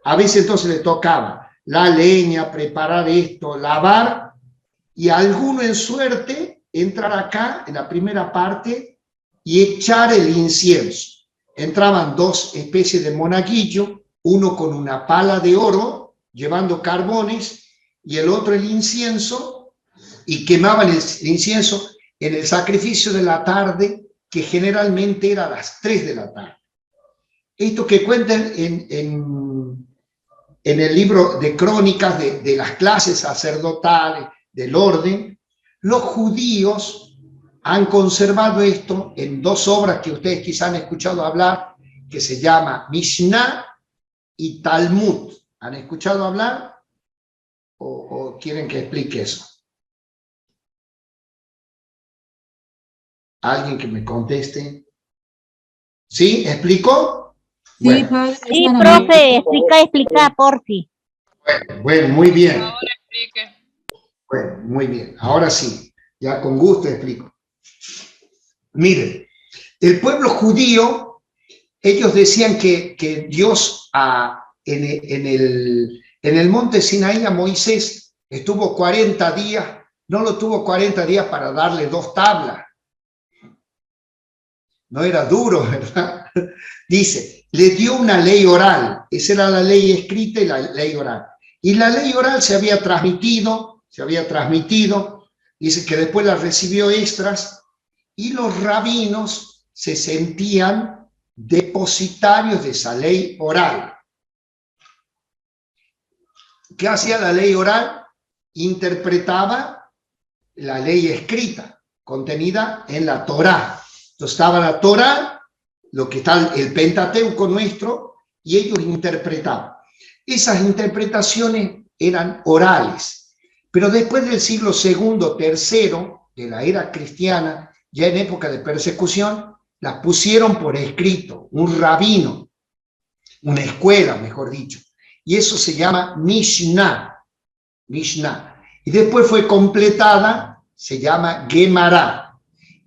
A veces entonces le tocaba la leña, preparar esto, lavar, y alguno en suerte entrar acá en la primera parte y echar el incienso. Entraban 2 especies de monaguillo, uno con una pala de oro llevando carbones y el otro el incienso, y quemaban el incienso en el sacrificio de la tarde, que generalmente era a las 3 de la tarde. Esto que cuentan en el libro de Crónicas de las clases sacerdotales, del orden, los judíos han conservado esto en 2 obras que ustedes quizás han escuchado hablar, que se llama Mishnah y Talmud. ¿Han escuchado hablar? ¿O quieren que explique eso? ¿Alguien que me conteste? ¿Sí? ¿Explicó? Sí, Bueno. padre, Sí, es profe, explica, porfi. Bueno, muy bien. Ahora explique. Bueno, muy bien. Ahora sí, ya con gusto explico. Miren, el pueblo judío, ellos decían que Dios en el monte Sinaí a Moisés estuvo 40 días, no lo tuvo 40 días para darle 2 tablas. No era duro, ¿verdad? Dice, le dio una ley oral. Esa era la ley escrita y la ley oral. Y la ley oral se había transmitido, dice que después la recibió Esdras, y los rabinos se sentían depositarios de esa ley oral. ¿Qué hacía la ley oral? Interpretaba la ley escrita, contenida en la Torá. Entonces estaba la Torá, lo que está el Pentateuco nuestro, y ellos interpretaban. Esas interpretaciones eran orales, pero después del siglo II, III, de la era cristiana, ya en época de persecución, las pusieron por escrito, un rabino, una escuela, mejor dicho, y eso se llama Mishnah. Y después fue completada, se llama Gemara.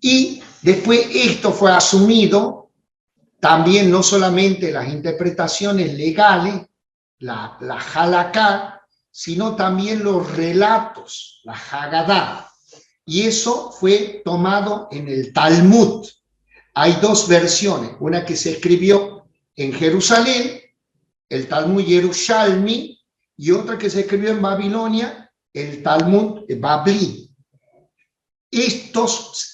Y después esto fue asumido también, no solamente las interpretaciones legales, la halaká, sino también los relatos, la Haggadah. Y eso fue tomado en el Talmud. Hay 2 versiones, una que se escribió en Jerusalén, el Talmud Yerushalmi, y otra que se escribió en Babilonia, el Talmud Babli. Estos,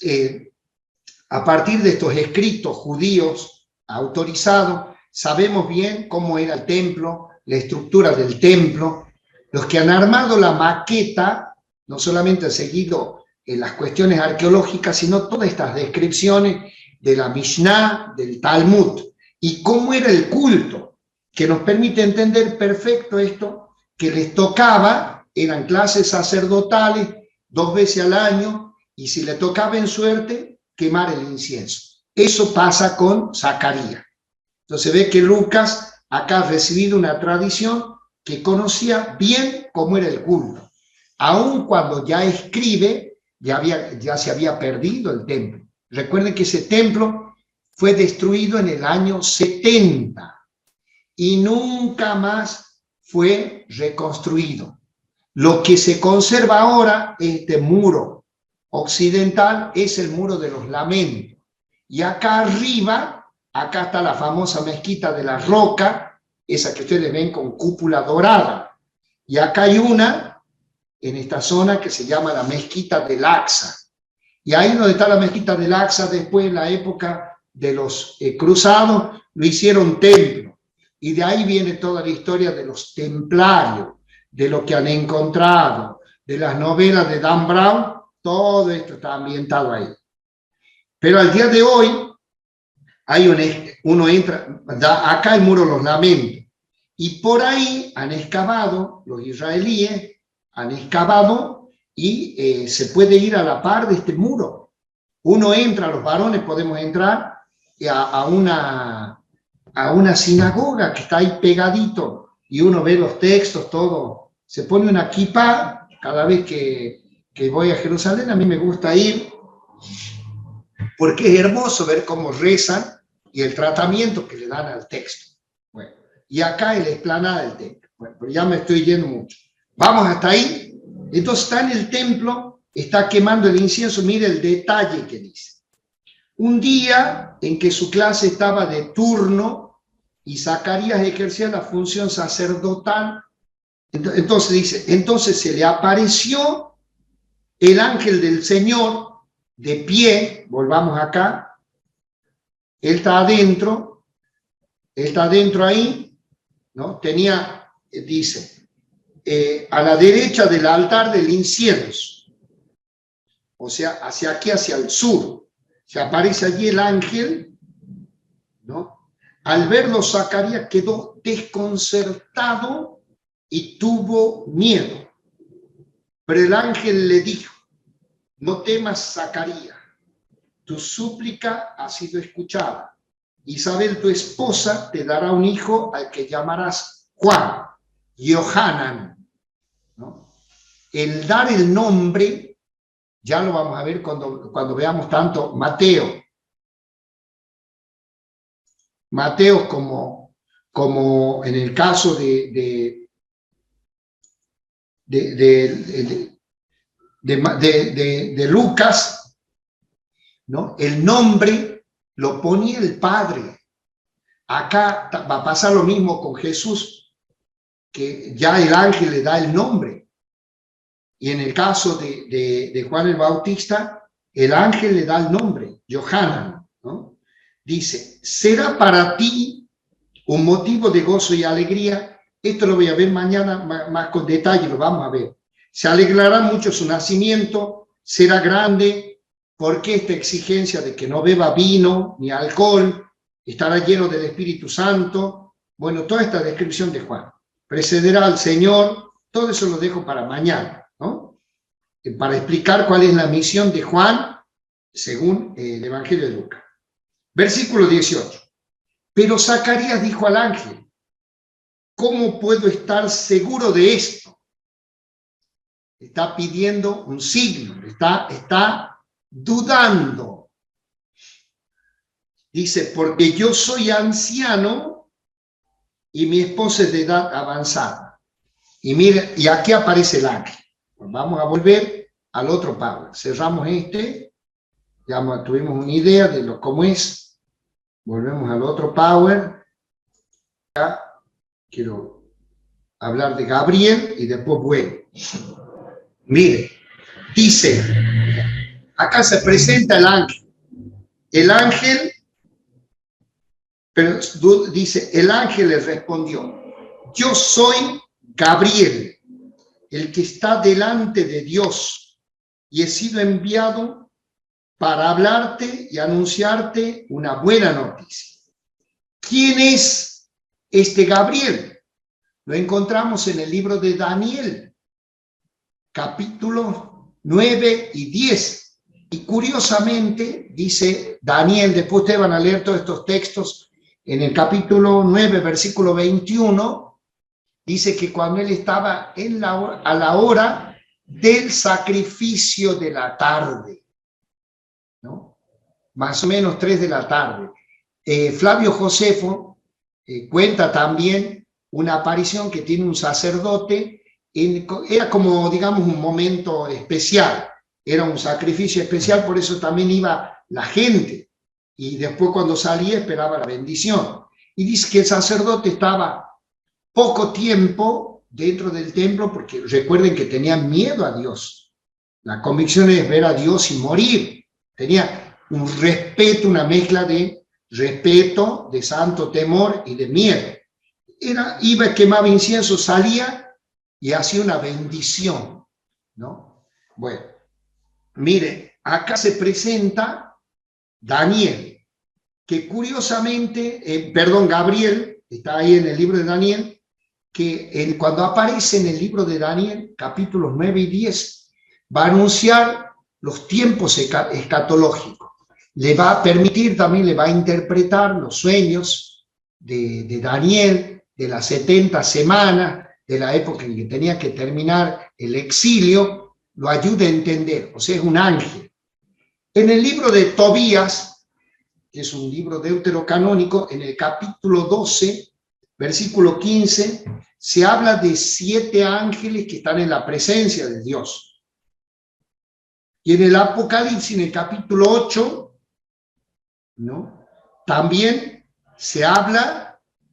a partir de estos escritos judíos autorizados, sabemos bien cómo era el templo, la estructura del templo. Los que han armado la maqueta no solamente han seguido las cuestiones arqueológicas, sino todas estas descripciones de la Mishnah, del Talmud, y cómo era el culto, que nos permite entender perfecto esto, que les tocaba, eran clases sacerdotales 2 veces al año, y si le tocaba en suerte, quemar el incienso. Eso pasa con Zacarías. Entonces ve que Lucas acá ha recibido una tradición que conocía bien cómo era el culto. Aun cuando ya escribe, ya se había perdido el templo. Recuerden que ese templo fue destruido en el año 70 y nunca más fue reconstruido. Lo que se conserva ahora, este muro occidental, es el muro de los lamentos. Y acá arriba, acá está la famosa mezquita de la Roca, esa que ustedes ven con cúpula dorada. Y acá hay una, en esta zona, que se llama la mezquita del Aqsa. Y ahí donde está la mezquita del Aqsa, después en la época de los cruzados, lo hicieron templo. Y de ahí viene toda la historia de los templarios, de lo que han encontrado, de las novelas de Dan Brown, todo esto está ambientado ahí. Pero al día de hoy, uno entra, acá el muro de los lamentos, y por ahí han excavado, los israelíes han excavado, y se puede ir a la par de este muro. Uno entra, los varones podemos entrar a una sinagoga que está ahí pegadito, y uno ve los textos, todo. Se pone una kipá cada vez que voy a Jerusalén. A mí me gusta ir, porque es hermoso ver cómo rezan y el tratamiento que le dan al texto. Bueno, y acá es la explanada del templo. Bueno, pero ya me estoy yendo mucho. Vamos hasta ahí. Entonces está en el templo, está quemando el incienso. Mire el detalle que dice. Un día en que su clase estaba de turno y Zacarías ejercía la función sacerdotal, entonces dice, entonces se le apareció el ángel del Señor de pie. Volvamos acá, él está adentro ahí, ¿no? Tenía, dice, a la derecha del altar del incienso, o sea, hacia aquí, hacia el sur, se aparece allí el ángel, ¿no? Al verlo, Zacarías quedó desconcertado y tuvo miedo. Pero el ángel le dijo, no temas, Zacarías, tu súplica ha sido escuchada. Isabel, tu esposa, te dará un hijo al que llamarás Juan, Yohanan, ¿no? El dar el nombre, ya lo vamos a ver cuando veamos tanto Mateo. Mateo como en el caso de Lucas, ¿no? El nombre lo ponía el Padre. Acá va a pasar lo mismo con Jesús, que ya el ángel le da el nombre. Y en el caso de Juan el Bautista, el ángel le da el nombre, Yohanan, ¿no? Dice, será para ti un motivo de gozo y alegría. Esto lo voy a ver mañana más con detalle, lo vamos a ver. Se alegrará mucho su nacimiento, será grande, porque esta exigencia de que no beba vino ni alcohol, estará lleno del Espíritu Santo. Bueno, toda esta descripción de Juan. Precederá al Señor, todo eso lo dejo para mañana, ¿no? Para explicar cuál es la misión de Juan según el Evangelio de Lucas. Versículo 18. Pero Zacarías dijo al ángel, ¿cómo puedo estar seguro de esto? Está pidiendo un signo, está dudando. Dice, porque yo soy anciano y mi esposa es de edad avanzada. Y mire, y aquí aparece el ángel. Pues vamos a volver al otro Pablo. Cerramos este, ya tuvimos una idea de cómo es. Volvemos al otro Power. Acá quiero hablar de Gabriel y después vuelvo. Mire, dice, acá se presenta el ángel. El ángel, pero dice, el ángel le respondió, yo soy Gabriel, el que está delante de Dios, y he sido enviado para hablarte y anunciarte una buena noticia. ¿Quién es este Gabriel? Lo encontramos en el libro de Daniel, capítulos 9 y 10. Y curiosamente, dice Daniel, después ustedes van a leer todos estos textos, en el capítulo 9, versículo 21, dice que cuando él estaba a la hora del sacrificio de la tarde, ¿no? Más o menos 3 de la tarde. Flavio Josefo cuenta también una aparición que tiene un sacerdote, era como, digamos, un momento especial, era un sacrificio especial, por eso también iba la gente, y después cuando salía esperaba la bendición. Y dice que el sacerdote estaba poco tiempo dentro del templo, porque recuerden que tenían miedo a Dios. La convicción es ver a Dios y morir. Tenía un respeto, una mezcla de respeto, de santo temor y de miedo. Iba, quemaba incienso, salía y hacía una bendición, ¿no? Bueno, mire, acá se presenta Daniel, que curiosamente, Gabriel, está ahí en el libro de Daniel, que cuando aparece en el libro de Daniel, capítulos 9 y 10, va a anunciar los tiempos escatológicos. Le va a permitir, también le va a interpretar los sueños de Daniel, de las 70 semanas, de la época en que tenía que terminar el exilio, lo ayuda a entender, o sea, es un ángel. En el libro de Tobías, que es un libro deuterocanónico, en el capítulo 12, versículo 15, se habla de 7 ángeles que están en la presencia de Dios. Y en el Apocalipsis, en el capítulo 8, ¿no?, también se habla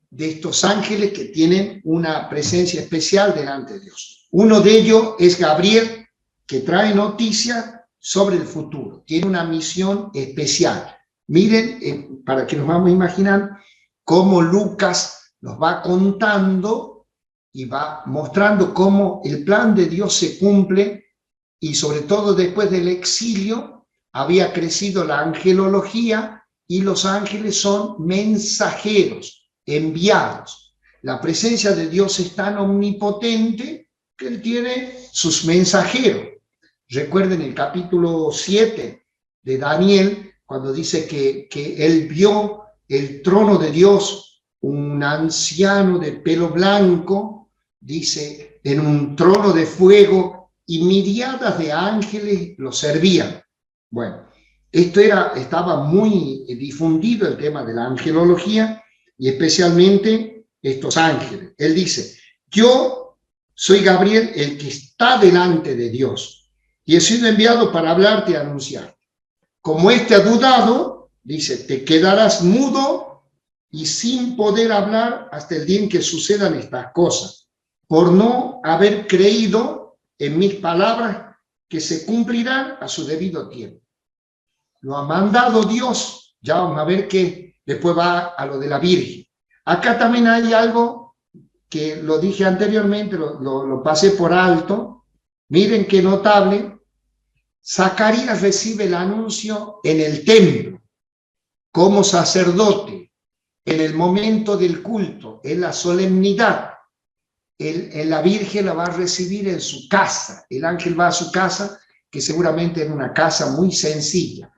de estos ángeles que tienen una presencia especial delante de Dios. Uno de ellos es Gabriel, que trae noticias sobre el futuro. Tiene una misión especial. Miren, para que nos vamos a imaginar cómo Lucas nos va contando y va mostrando cómo el plan de Dios se cumple, y sobre todo después del exilio había crecido la angelología y los ángeles son mensajeros, enviados. La presencia de Dios es tan omnipotente que Él tiene sus mensajeros. Recuerden el capítulo 7 de Daniel, cuando dice que él vio el trono de Dios, un anciano de pelo blanco, dice, en un trono de fuego, y miriadas de ángeles lo servían. Bueno, esto estaba muy difundido, el tema de la angelología, y especialmente estos ángeles. Él dice, yo soy Gabriel, el que está delante de Dios, y he sido enviado para hablarte y anunciarte. Como ha dudado, dice, te quedarás mudo y sin poder hablar hasta el día en que sucedan estas cosas, por no haber creído en mis palabras que se cumplirán a su debido tiempo. Lo ha mandado Dios. Ya vamos a ver que después va a lo de la Virgen. Acá también hay algo que lo dije anteriormente, lo pasé por alto. Miren qué notable. Zacarías recibe el anuncio en el templo, como sacerdote, en el momento del culto, en la solemnidad. La Virgen la va a recibir en su casa. El ángel va a su casa, que seguramente era una casa muy sencilla.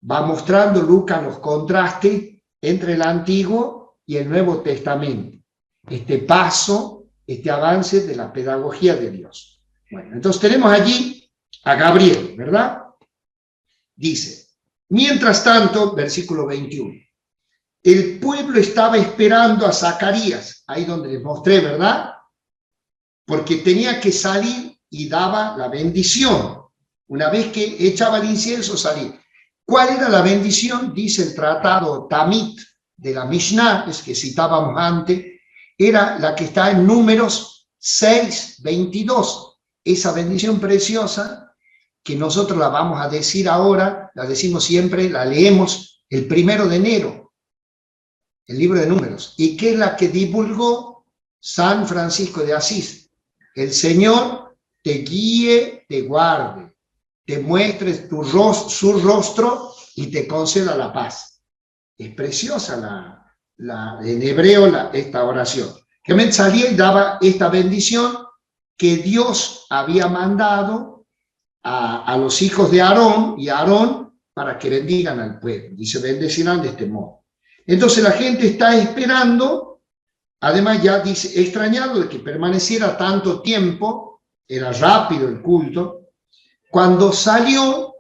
Va mostrando Lucas los contrastes entre el Antiguo y el Nuevo Testamento. Este paso, este avance de la pedagogía de Dios. Bueno, entonces tenemos allí a Gabriel, ¿verdad? Dice, mientras tanto, versículo 21, el pueblo estaba esperando a Zacarías, ahí donde les mostré, ¿verdad? Porque tenía que salir y daba la bendición. Una vez que echaba el incienso, salía. ¿Cuál era la bendición? Dice el tratado Tamit de la Mishnah, es que citábamos antes, era la que está en Números 6:22. Esa bendición preciosa que nosotros la vamos a decir ahora, la decimos siempre, la leemos el 1 de enero, el libro de Números, y que es la que divulgó San Francisco de Asís. El Señor te guíe, te guarde, te muestre su rostro y te conceda la paz. Es preciosa en hebreo esta oración. Que salía y daba esta bendición que Dios había mandado a los hijos de Aarón y a Aarón para que bendigan al pueblo. Dice, bendecirán de este modo. Entonces la gente está esperando Además ya dice, extrañado de que permaneciera tanto tiempo, era rápido el culto, cuando salió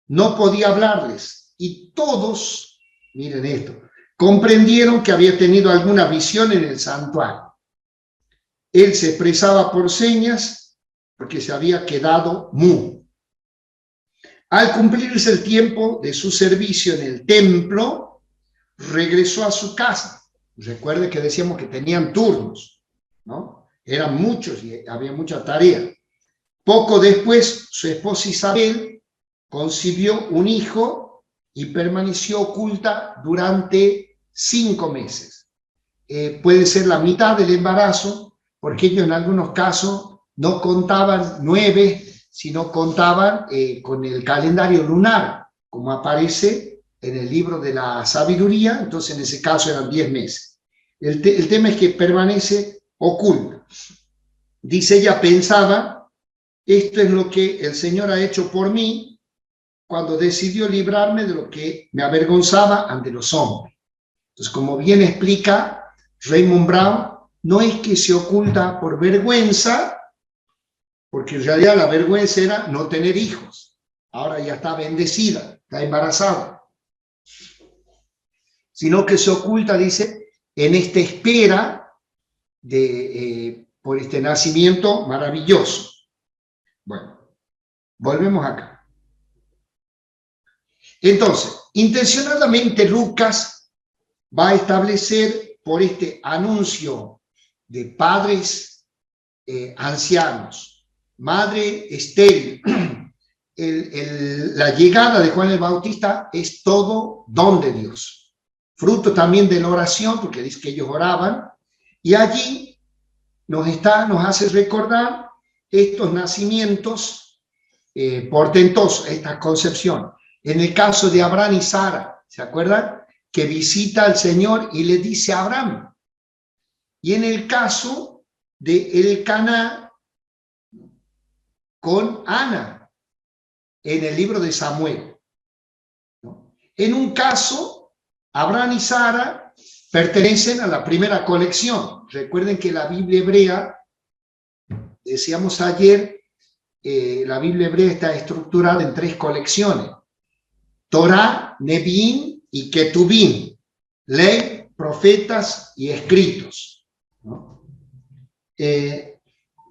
no podía hablarles y todos, miren esto, comprendieron que había tenido alguna visión en el santuario. Él se expresaba por señas porque se había quedado mudo. Al cumplirse el tiempo de su servicio en el templo, regresó a su casa. Recuerde que decíamos que tenían turnos, ¿no? Eran muchos y había mucha tarea. Poco después, su esposa Isabel concibió un hijo y permaneció oculta durante 5 meses. Puede ser la mitad del embarazo, porque ellos en algunos casos no contaban 9, sino contaban con el calendario lunar, como aparece en el libro de la sabiduría. Entonces en ese caso eran 10 meses. El tema es que permanece oculta. Dice, ella pensaba, esto es lo que el Señor ha hecho por mí cuando decidió librarme de lo que me avergonzaba ante los hombres. Entonces, como bien explica Raymond Brown, no es que se oculta por vergüenza, porque en realidad la vergüenza era no tener hijos. Ahora ya está bendecida, está embarazada. Sino que se oculta, dice, en esta espera por este nacimiento maravilloso. Bueno, volvemos acá. Entonces, intencionadamente Lucas va a establecer por este anuncio de padres ancianos, madre estéril, la llegada de Juan el Bautista es todo don de Dios, fruto también de la oración, porque dice que ellos oraban, y allí nos hace recordar estos nacimientos portentosos, esta concepción. En el caso de Abraham y Sara, ¿se acuerdan? Que visita al Señor y le dice a Abraham. Y en el caso de Elcaná con Ana, en el libro de Samuel, ¿no? En un caso, Abraham y Sara pertenecen a la primera colección. Recuerden que la Biblia hebrea, decíamos ayer, la Biblia hebrea está estructurada en 3 colecciones. Torá, Neviín y Ketubín, ley, profetas y escritos, ¿no?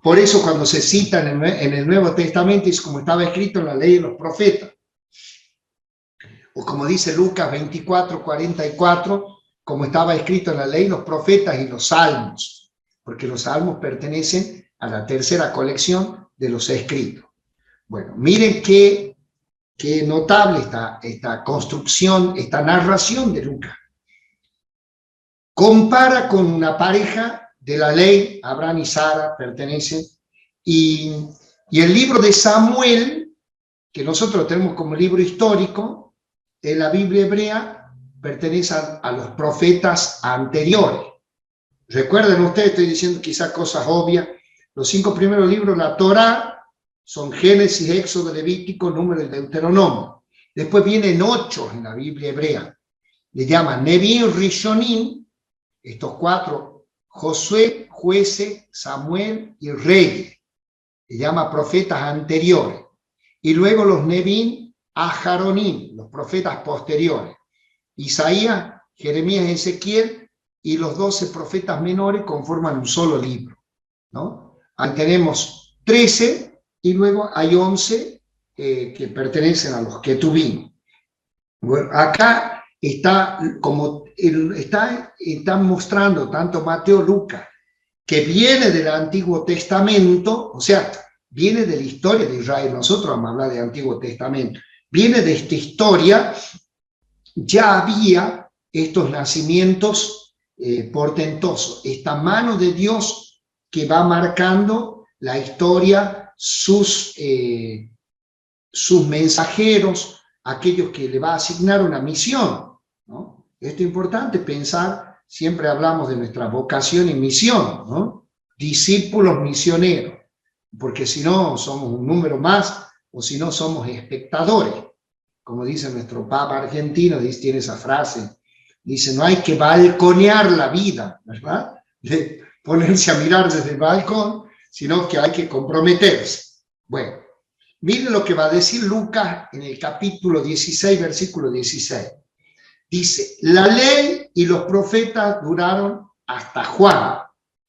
Por eso cuando se cita en el Nuevo Testamento es como estaba escrito en la ley de los profetas. O como dice Lucas 24:44, como estaba escrito en la ley, los profetas y los salmos, porque los salmos pertenecen a la tercera colección de los escritos. Bueno, miren qué notable esta construcción, esta narración de Lucas. Compara con una pareja de la ley, Abraham y Sara pertenecen, y el libro de Samuel, que nosotros tenemos como libro histórico, en la Biblia hebrea, pertenece a los profetas anteriores. Recuerden ustedes, estoy diciendo quizás cosas obvias, los 5 primeros libros de la Torá son Génesis, Éxodo, Levítico, Número y Deuteronomio. Después vienen 8 en la Biblia hebrea. Le llaman Neviín, Rishonim, estos 4, Josué, Jueces, Samuel y Reyes. Le llama profetas anteriores. Y luego los Neviín, Aharonim, los profetas posteriores. Isaías, Jeremías, Ezequiel y los 12 profetas menores conforman un solo libro, ¿no? Ahí tenemos 13 y luego hay 11 que pertenecen a los Ketubín. Bueno, acá están mostrando tanto Mateo Lucas, que viene del Antiguo Testamento, o sea, viene de la historia de Israel. Nosotros vamos a hablar del Antiguo Testamento. Viene de esta historia, ya había estos nacimientos portentosos, esta mano de Dios que va marcando la historia, sus mensajeros, aquellos que le va a asignar una misión, ¿no? Esto es importante pensar, siempre hablamos de nuestra vocación y misión, ¿no? Discípulos misioneros, porque si no somos un número más, o si no somos espectadores. Como dice nuestro Papa argentino, tiene esa frase Dice, no hay que balconear la vida, ¿verdad? De ponerse a mirar desde el balcón, sino que hay que comprometerse. Bueno, miren lo que va a decir Lucas en el capítulo 16, versículo 16. Dice, la ley y los profetas duraron hasta Juan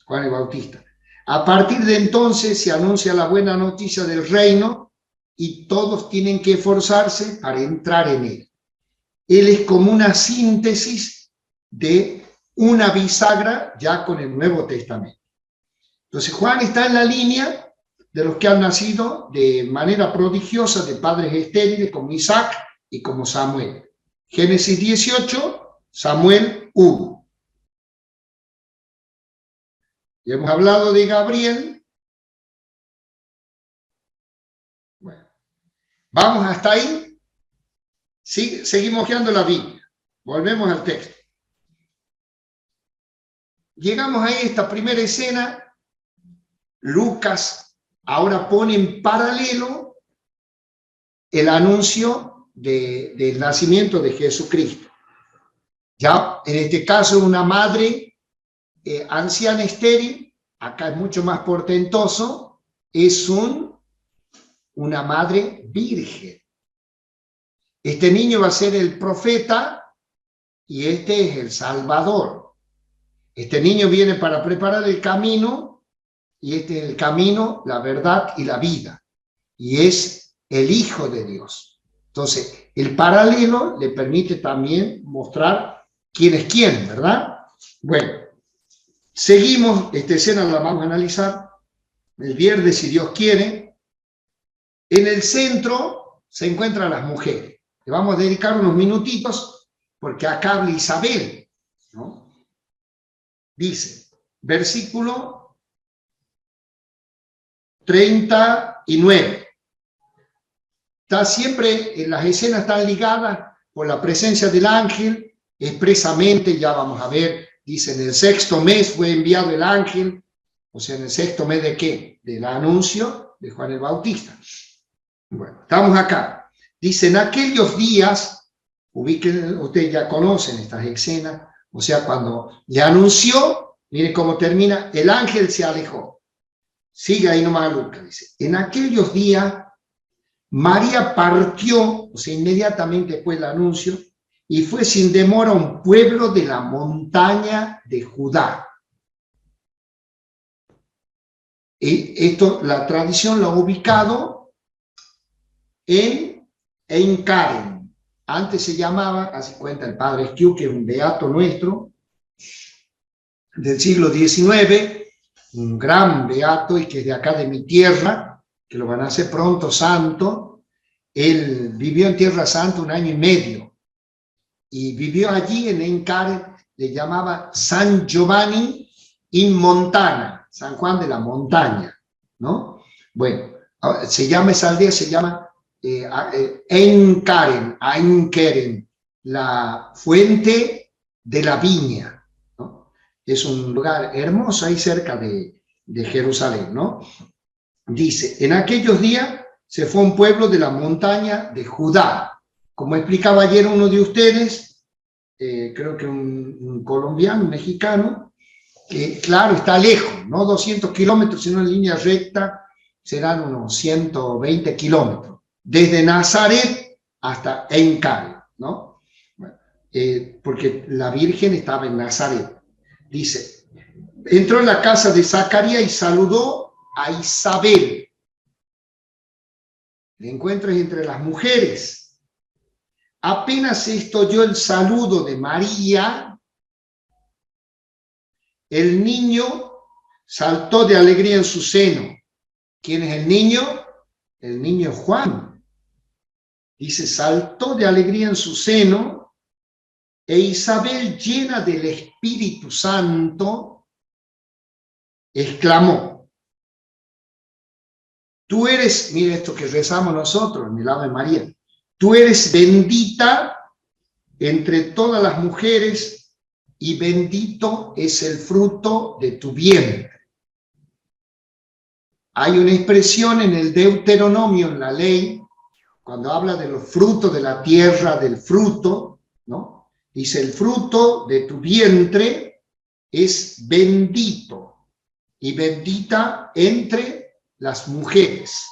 el Bautista. A partir de entonces se anuncia la buena noticia del reino y todos tienen que esforzarse para entrar en él. Él es como una síntesis de una bisagra ya con el Nuevo Testamento. Entonces Juan está en la línea de los que han nacido de manera prodigiosa de padres estériles como Isaac y como Samuel. Génesis 18, Samuel 1. Ya hemos hablado de Gabriel. Bueno, vamos hasta ahí. Sí, seguimos hojeando la Biblia. Volvemos al texto. Llegamos a esta primera escena. Lucas ahora pone en paralelo el anuncio del nacimiento de Jesucristo. Ya en este caso una madre anciana estéril, acá es mucho más portentoso, es una madre virgen. Este niño va a ser el profeta y este es el Salvador. Este niño viene para preparar el camino y este es el camino, la verdad y la vida. Y es el Hijo de Dios. Entonces, el paralelo le permite también mostrar quién es quién, ¿verdad? Bueno, seguimos, esta escena la vamos a analizar el viernes, si Dios quiere. En el centro se encuentran las mujeres. Le vamos a dedicar unos minutitos porque acá habla Isabel, ¿no? Dice, versículo 39. Está siempre, las escenas están ligadas por la presencia del ángel, expresamente, ya vamos a ver, dice, en el sexto mes fue enviado el ángel, o sea, en el sexto mes ¿de qué? Del anuncio de Juan el Bautista. Bueno, estamos acá. Dice, en aquellos días, ubiquen, ustedes ya conocen estas escenas, o sea, cuando le anunció, mire cómo termina, el ángel se alejó. Sigue ahí nomás Lucas, dice, en aquellos días, María partió, o sea, inmediatamente después del anuncio, y fue sin demora a un pueblo de la montaña de Judá. Esto, la tradición lo ha ubicado en Ein Karen. Antes se llamaba, así cuenta el padre Esquiu, que es un beato nuestro, del siglo XIX, un gran beato y que es de acá de mi tierra, que lo van a hacer pronto santo. Él vivió en Tierra Santa 1 año y medio y vivió allí en Encar, le llamaba San Giovanni in Montana, San Juan de la Montaña, ¿no? Bueno, se llama esa aldea, se llama Einkeren, la fuente de la viña, ¿no? Es un lugar hermoso ahí cerca de Jerusalén, ¿no? Dice, en aquellos días se fue a un pueblo de la montaña de Judá. Como explicaba ayer uno de ustedes, creo que un colombiano, un mexicano, que claro, está lejos, no 200 kilómetros, sino en línea recta serán unos 120 kilómetros, desde Nazaret hasta Encar, ¿no? Bueno, porque la Virgen estaba en Nazaret. Dice, entró en la casa de Zacarías y saludó a Isabel. El encuentro es entre las mujeres. Apenas esto oyó el saludo de María, el niño saltó de alegría en su seno. ¿Quién es el niño? El niño Juan. Dice, saltó de alegría en su seno, e Isabel, llena del Espíritu Santo, exclamó, tú eres, mire esto que rezamos nosotros en el Ave María, tú eres bendita entre todas las mujeres y bendito es el fruto de tu vientre. Hay una expresión en el Deuteronomio, en la ley, cuando habla de los frutos de la tierra, del fruto, ¿no? Dice, el fruto de tu vientre es bendito y bendita entre las mujeres.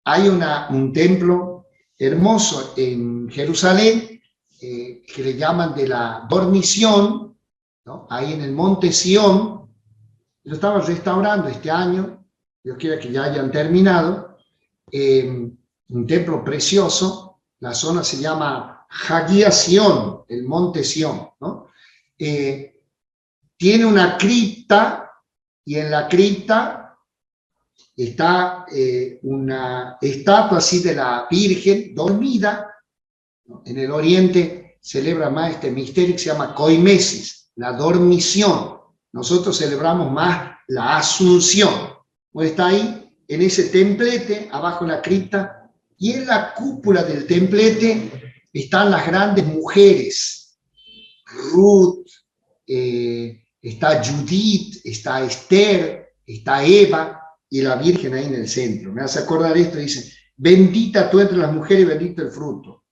Hay un templo hermoso en Jerusalén que le llaman de la dormición, ¿no? Ahí en el monte Sión. Lo estaban restaurando este año, Dios quiera que ya hayan terminado. Un templo precioso, la zona se llama Hagia Sión, el monte Sión, ¿no? Tiene una cripta, y en la cripta está una estatua así de la Virgen dormida, ¿no? En el Oriente celebra más este misterio que se llama Coimesis, la dormición. Nosotros celebramos más la Asunción. Pues está ahí, en ese templete, abajo en la cripta, y en la cúpula del templete están las grandes mujeres. Ruth, está Judith, está Esther, está Eva, y la Virgen ahí en el centro. Me hace acordar esto, dice, bendita tú entre las mujeres y bendito el fruto.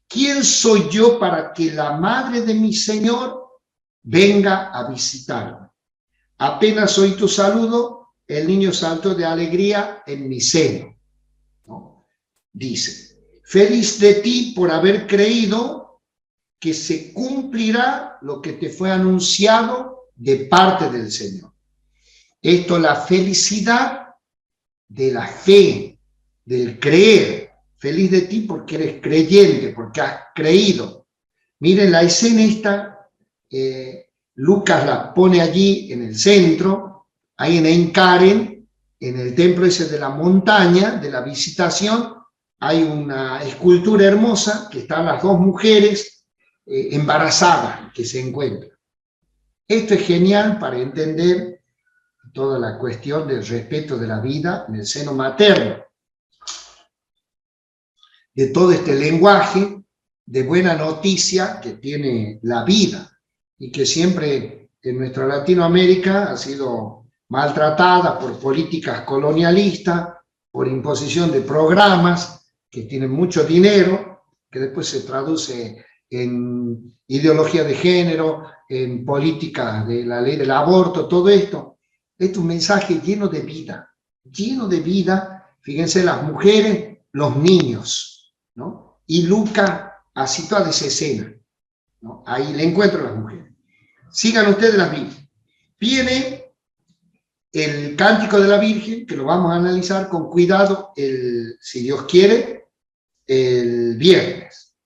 ¿Quién soy yo para que la madre de mi Señor venga a visitarme? Apenas oí tu saludo, el niño saltó de alegría en mi seno, ¿no? Dice, feliz de ti por haber creído que se cumplirá lo que te fue anunciado de parte del Señor. Esto es la felicidad de la fe, del creer. Feliz de ti porque eres creyente, porque has creído. Miren la escena esta, Lucas la pone allí en el centro, ahí en Ein Karen, en el templo ese de la montaña, de la visitación, hay una escultura hermosa que están las dos mujeres embarazadas que se encuentran. Esto es genial para entender toda la cuestión del respeto de la vida en el seno materno, de todo este lenguaje de buena noticia que tiene la vida y que siempre en nuestra Latinoamérica ha sido maltratada por políticas colonialistas, por imposición de programas que tienen mucho dinero, que después se traduce en ideología de género, en política de la ley del aborto, todo esto. Este es un mensaje lleno de vida, fíjense, las mujeres, los niños, ¿no? Y Lucas así toda esa escena, ¿no? Ahí le encuentro a las mujeres. Sigan ustedes las Virgen. Viene el Cántico de la Virgen, que lo vamos a analizar con cuidado, si Dios quiere, el viernes,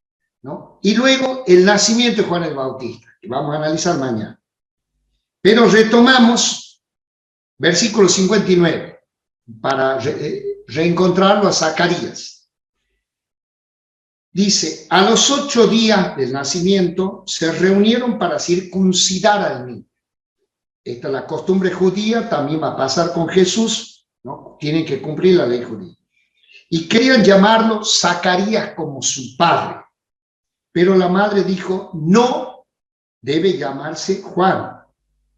¿no? Y luego el nacimiento de Juan el Bautista, que vamos a analizar mañana. Pero retomamos versículo 59, para reencontrarlo a Zacarías. Dice, a los 8 días del nacimiento se reunieron para circuncidar al niño. Esta es la costumbre judía, también va a pasar con Jesús, ¿no? Tienen que cumplir la ley judía. Y querían llamarlo Zacarías como su padre. Pero la madre dijo, no, debe llamarse Juan.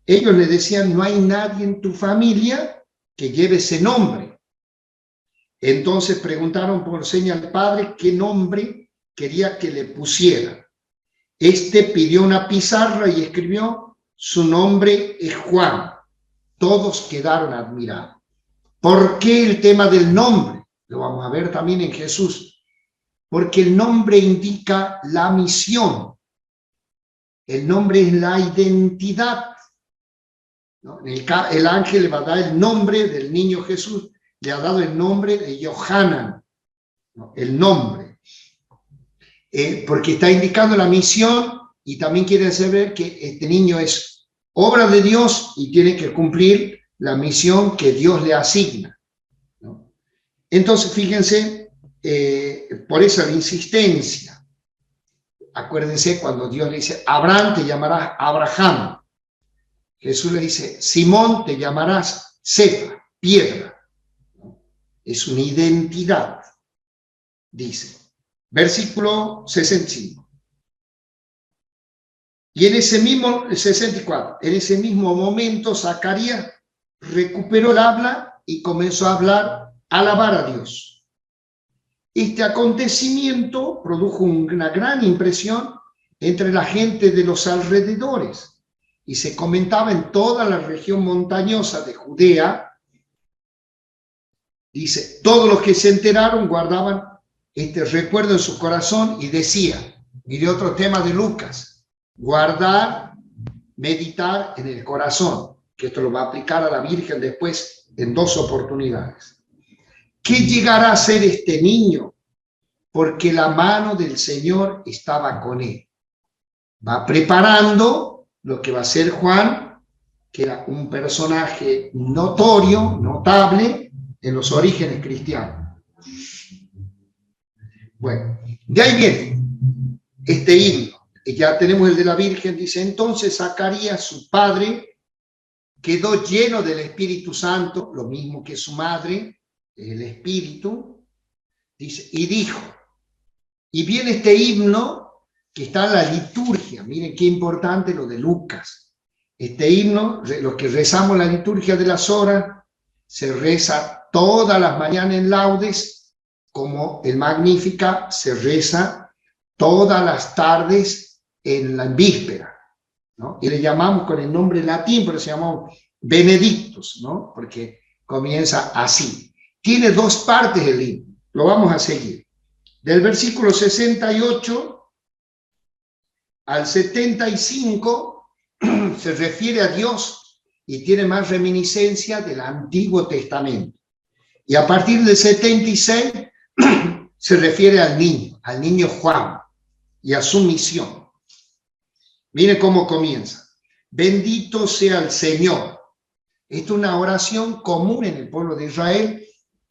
Ellos le decían, no hay nadie en tu familia que lleve ese nombre. Entonces preguntaron por seña al padre qué nombre quería que le pusiera. Este pidió una pizarra y escribió, su nombre es Juan. Todos quedaron admirados. ¿Por qué el tema del nombre? Lo vamos a ver también en Jesús. Porque el nombre indica la misión. El nombre es la identidad, ¿no? El ángel le va a dar el nombre del niño Jesús, le ha dado el nombre de Yohanan, ¿no? El nombre. Porque está indicando la misión y también quiere saber que este niño es obra de Dios y tiene que cumplir la misión que Dios le asigna, ¿no? Entonces, fíjense, por esa insistencia. Acuérdense cuando Dios le dice, Abraham te llamarás Abraham. Jesús le dice, Simón te llamarás Cefa, piedra. Es una identidad, dice. Versículo 65. Y en ese mismo, 64, en ese mismo momento Zacarías recuperó el habla y comenzó a hablar, alabar a Dios. Este acontecimiento produjo una gran impresión entre la gente de los alrededores y se comentaba en toda la región montañosa de Judea. Dice, todos los que se enteraron guardaban este recuerdo en su corazón y decía, mire otro tema de Lucas, guardar, meditar en el corazón, que esto lo va a aplicar a la Virgen después en 2 oportunidades. ¿Qué llegará a ser este niño? Porque la mano del Señor estaba con él. Va preparando lo que va a ser Juan, que era un personaje notorio, notable, en los orígenes cristianos. Bueno, de ahí viene este himno. Ya tenemos el de la Virgen, dice, entonces Zacarías, su padre, quedó lleno del Espíritu Santo, lo mismo que su madre, el Espíritu, dice, y dijo, y viene este himno que está en la liturgia, miren qué importante lo de Lucas. Este himno, los que rezamos la liturgia de las horas, se reza todas las mañanas en laudes, como el Magnífica se reza todas las tardes en la víspera, ¿no? Y le llamamos con el nombre latín, pero se llamamos Benedictus, ¿no? Porque comienza así. Tiene 2 partes el himno, lo vamos a seguir. Del versículo 68 al 75 se refiere a Dios y tiene más reminiscencia del Antiguo Testamento. Y a partir del 76 se refiere al niño Juan y a su misión. Mire cómo comienza. Bendito sea el Señor. Esta es una oración común en el pueblo de Israel.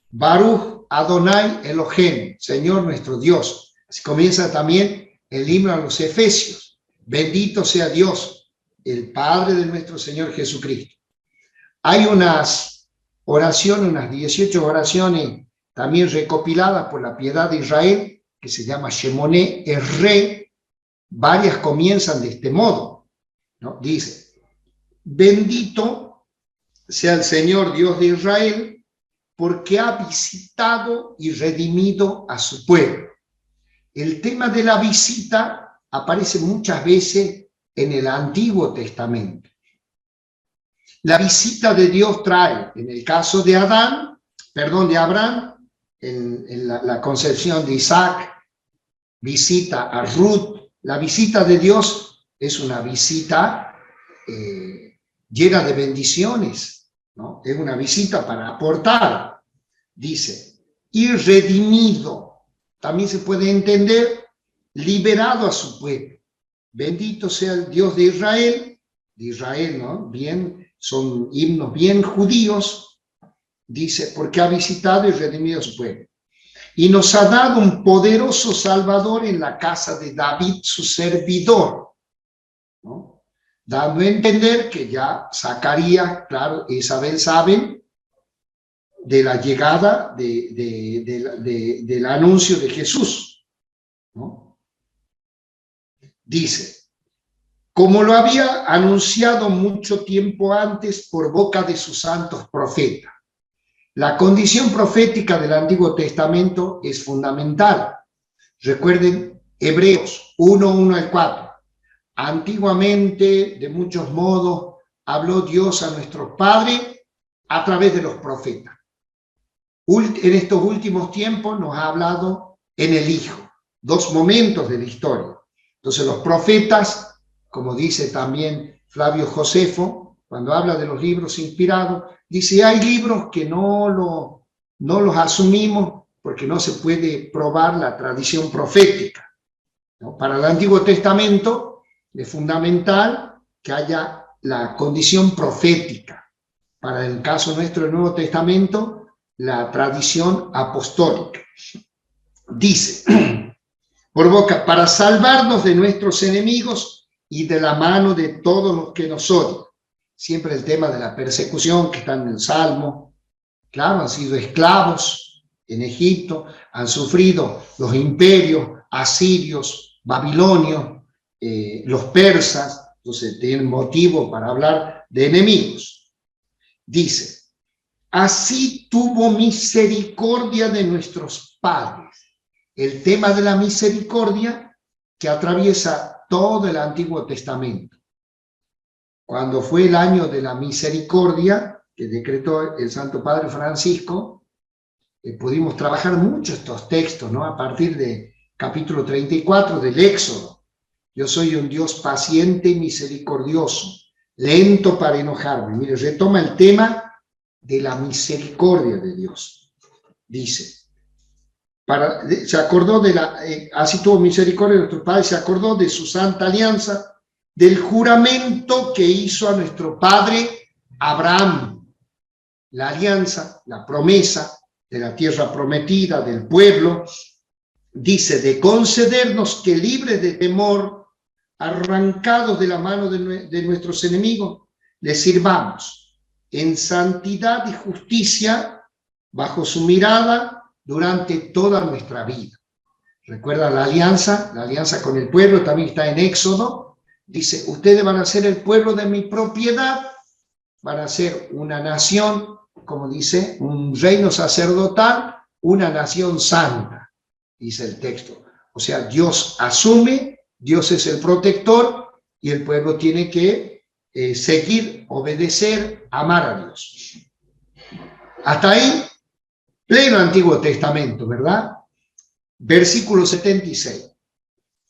Baruch Adonai Elohim, Señor nuestro Dios. Así comienza también el himno a los Efesios. Bendito sea Dios, el Padre de nuestro Señor Jesucristo. Hay unas oraciones, unas 18 oraciones también recopiladas por la Piedad de Israel, que se llama Shemoné Esrei. Varias comienzan de este modo, ¿no? Dice, bendito sea el Señor Dios de Israel, porque ha visitado y redimido a su pueblo. El tema de la visita aparece muchas veces en el Antiguo Testamento. La visita de Dios trae, en el caso de Abraham, en la concepción de Isaac, visita a Ruth. La visita de Dios es una visita llena de bendiciones, ¿no? Es una visita para aportar, dice, y redimido. También se puede entender liberado a su pueblo. Bendito sea el Dios de Israel, ¿no? Bien, son himnos bien judíos, dice, porque ha visitado y redimido a su pueblo. Y nos ha dado un poderoso Salvador en la casa de David, su servidor, ¿no? Dando a entender que ya Zacarías, claro, Isabel saben de la llegada del anuncio de Jesús, ¿no? Dice, como lo había anunciado mucho tiempo antes por boca de sus santos profetas. La condición profética del Antiguo Testamento es fundamental. Recuerden Hebreos 1:1 al 4. Antiguamente, de muchos modos, habló Dios a nuestros padres a través de los profetas. En estos últimos tiempos nos ha hablado en el Hijo. 2 momentos de la historia. Entonces los profetas, como dice también Flavio Josefo, cuando habla de los libros inspirados, dice, hay libros que no los asumimos porque no se puede probar la tradición profética, ¿no? Para el Antiguo Testamento es fundamental que haya la condición profética. Para el caso nuestro del Nuevo Testamento, la tradición apostólica. Dice, por boca, para salvarnos de nuestros enemigos y de la mano de todos los que nos odian. Siempre el tema de la persecución que está en el Salmo. Claro, han sido esclavos en Egipto, han sufrido los imperios asirios, babilonios, los persas, entonces tienen motivo para hablar de enemigos. Dice, así tuvo misericordia de nuestros padres. El tema de la misericordia que atraviesa todo el Antiguo Testamento. Cuando fue el año de la misericordia, que decretó el Santo Padre Francisco, pudimos trabajar mucho estos textos, ¿no? A partir de capítulo 34 del Éxodo. Yo soy un Dios paciente y misericordioso, lento para enojarme. Mire, retoma el tema de la misericordia de Dios. Dice, se acordó de así tuvo misericordia de nuestro Padre, se acordó de su santa alianza, del juramento que hizo a nuestro padre Abraham, la alianza, la promesa de la tierra prometida, del pueblo, dice, de concedernos que libres de temor, arrancados de la mano de nuestros enemigos, les sirvamos en santidad y justicia bajo su mirada durante toda nuestra vida. Recuerda la alianza con el pueblo también está en Éxodo. Dice, ustedes van a ser el pueblo de mi propiedad, van a ser una nación, como dice, un reino sacerdotal, una nación santa, dice el texto. O sea, Dios asume, Dios es el protector y el pueblo tiene que seguir, obedecer, amar a Dios. Hasta ahí, pleno Antiguo Testamento, ¿verdad? Versículo 76.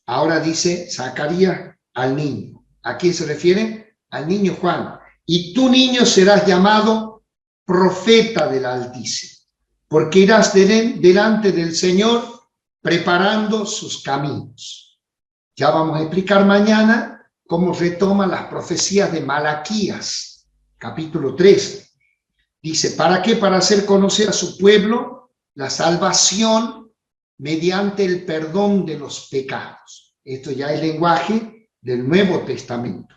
Ahora dice Zacarías al niño. ¿A quién se refiere? Al niño Juan. Y tu niño serás llamado profeta del Altísimo, porque irás delante del Señor preparando sus caminos. Ya vamos a explicar mañana cómo retoma las profecías de Malaquías, capítulo 3. Dice, ¿para qué? Para hacer conocer a su pueblo la salvación mediante el perdón de los pecados. Esto ya es lenguaje del Nuevo Testamento.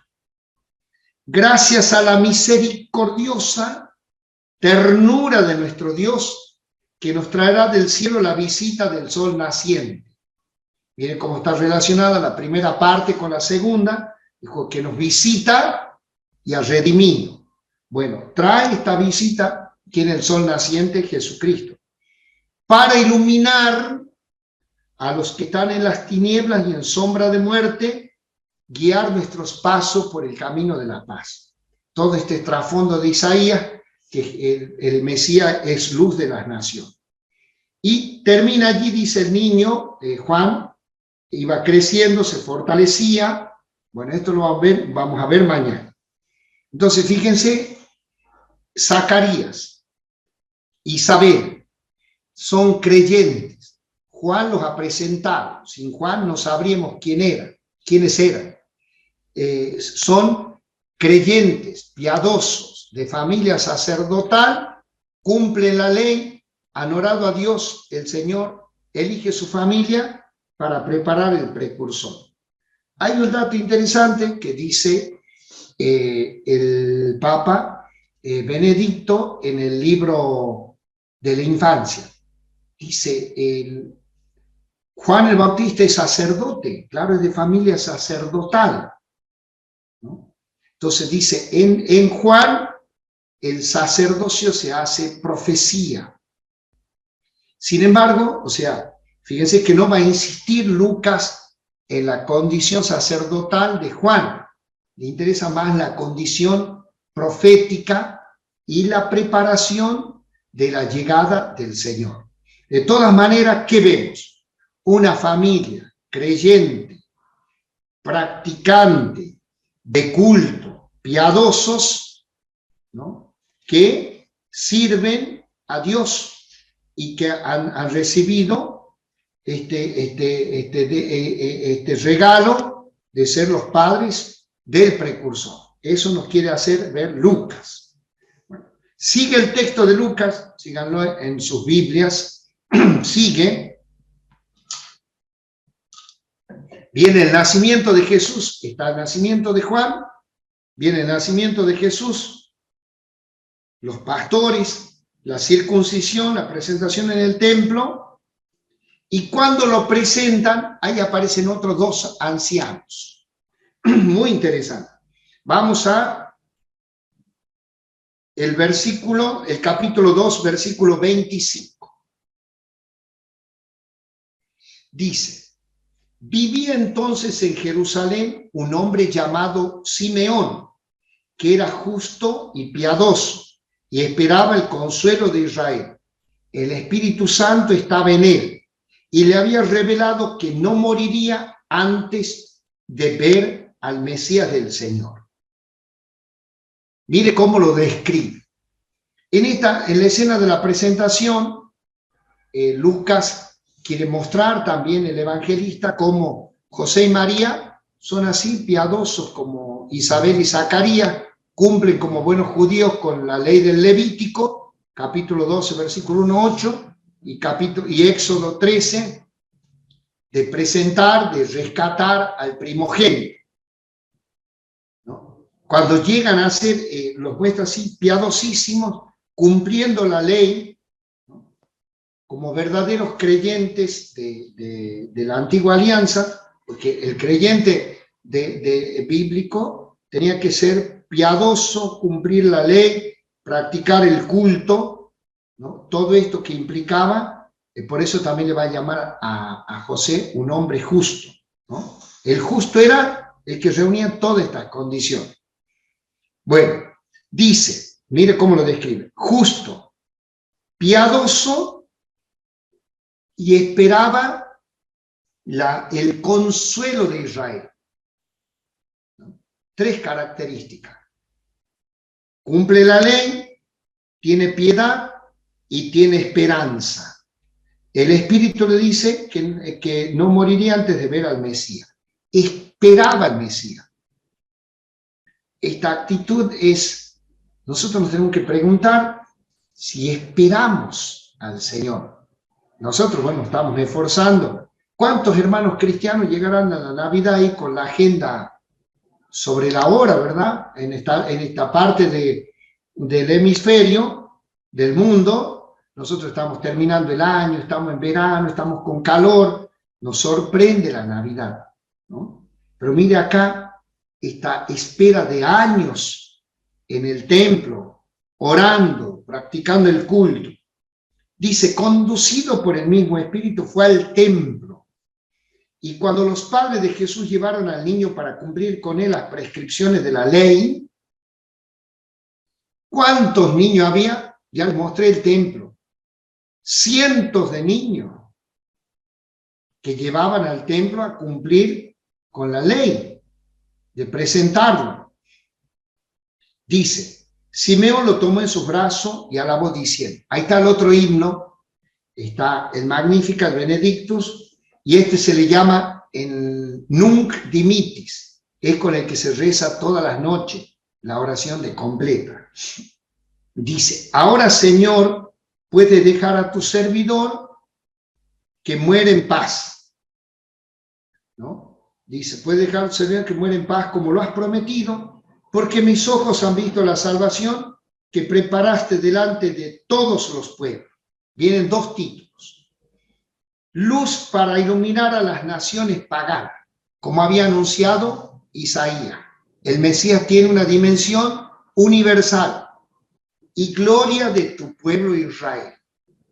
Gracias a la misericordiosa ternura de nuestro Dios, que nos traerá del cielo la visita del sol naciente. Miren cómo está relacionada la primera parte con la segunda, dijo que nos visita y ha redimido. Bueno, trae esta visita, tiene el sol naciente, Jesucristo, para iluminar a los que están en las tinieblas y en sombra de muerte, guiar nuestros pasos por el camino de la paz. Todo este trasfondo de Isaías, que el Mesías es luz de las naciones. Y termina allí, dice el niño, Juan, iba creciendo, se fortalecía. Bueno, esto lo vamos a ver mañana. Entonces, fíjense, Zacarías, Isabel, son creyentes. Juan los ha presentado. Sin Juan no sabríamos quiénes eran. Son creyentes, piadosos, de familia sacerdotal, cumplen la ley, han orado a Dios, el Señor elige su familia para preparar el precursor. Hay un dato interesante que dice el Papa Benedicto en el libro de la infancia. Dice, Juan el Bautista es sacerdote, claro, es de familia sacerdotal, ¿no? Entonces dice, en Juan el sacerdocio se hace profecía. Sin embargo, o sea, fíjense que no va a insistir Lucas en la condición sacerdotal de Juan. Le interesa más la condición profética y la preparación de la llegada del Señor. De todas maneras, ¿qué vemos? Una familia creyente, practicante, de culto, piadosos, ¿no? Que sirven a Dios y que han recibido este regalo de ser los padres del precursor. Eso nos quiere hacer ver Lucas. Bueno, sigue el texto de Lucas, síganlo en sus Biblias, sigue. Viene el nacimiento de Jesús, está el nacimiento de Juan, viene el nacimiento de Jesús, los pastores, la circuncisión, la presentación en el templo, y cuando lo presentan, ahí aparecen otros dos ancianos. Muy interesante. Vamos a el capítulo 2, versículo 25. Dice, Vivía entonces en Jerusalén un hombre llamado Simeón, que era justo y piadoso, y esperaba el consuelo de Israel. El Espíritu Santo estaba en él, y le había revelado que no moriría antes de ver al Mesías del Señor. Mire cómo lo describe. En la escena de la presentación, Lucas quiere mostrar también, el evangelista, cómo José y María son así piadosos como Isabel y Zacarías, cumplen como buenos judíos con la ley del Levítico, capítulo 12, versículo 1, 8, y Éxodo 13, de presentar, de rescatar al primogénito. ¿No? Cuando llegan a ser, los muestra así, piadosísimos, cumpliendo la ley, ¿no? Como verdaderos creyentes de la antigua alianza, porque el creyente bíblico tenía que ser piadoso, cumplir la ley, practicar el culto, ¿no? Todo esto que implicaba, por eso también le va a llamar a José un hombre justo, ¿no? El justo era el que reunía todas estas condiciones. Bueno, dice, mire cómo lo describe: justo, piadoso, y esperaba el consuelo de Israel. ¿No? 3 características: cumple la ley, tiene piedad y tiene esperanza. El Espíritu le dice que no moriría antes de ver al Mesías. Esperaba al Mesías. Esta actitud es, nosotros nos tenemos que preguntar si esperamos al Señor. Nosotros, bueno, estamos esforzando. ¿Cuántos hermanos cristianos llegarán a la Navidad ahí con la agenda sobre la hora, verdad? En esta parte del hemisferio, del mundo, nosotros estamos terminando el año, estamos en verano, estamos con calor, nos sorprende la Navidad, ¿no? Pero mire acá, esta espera de años en el templo, orando, practicando el culto. Dice, conducido por el mismo Espíritu, fue al templo. Y cuando los padres de Jesús llevaron al niño para cumplir con él las prescripciones de la ley, ¿cuántos niños había? Ya les mostré el templo. Cientos de niños que llevaban al templo a cumplir con la ley, de presentarlo. Dice, Simeón lo tomó en sus brazos y alabó diciendo, ahí está el otro himno, está el Magnificat, el Benedictus, y este se le llama el Nunc Dimittis, es con el que se reza todas las noches la oración de completa. Dice, ahora Señor, puedes dejar a tu servidor que muere en paz, ¿no? Dice, puedes dejar a tu servidor que muere en paz como lo has prometido, porque mis ojos han visto la salvación que preparaste delante de todos los pueblos. Vienen 2 títulos. Luz para iluminar a las naciones paganas, como había anunciado Isaías. El Mesías tiene una dimensión universal. Y gloria de tu pueblo Israel.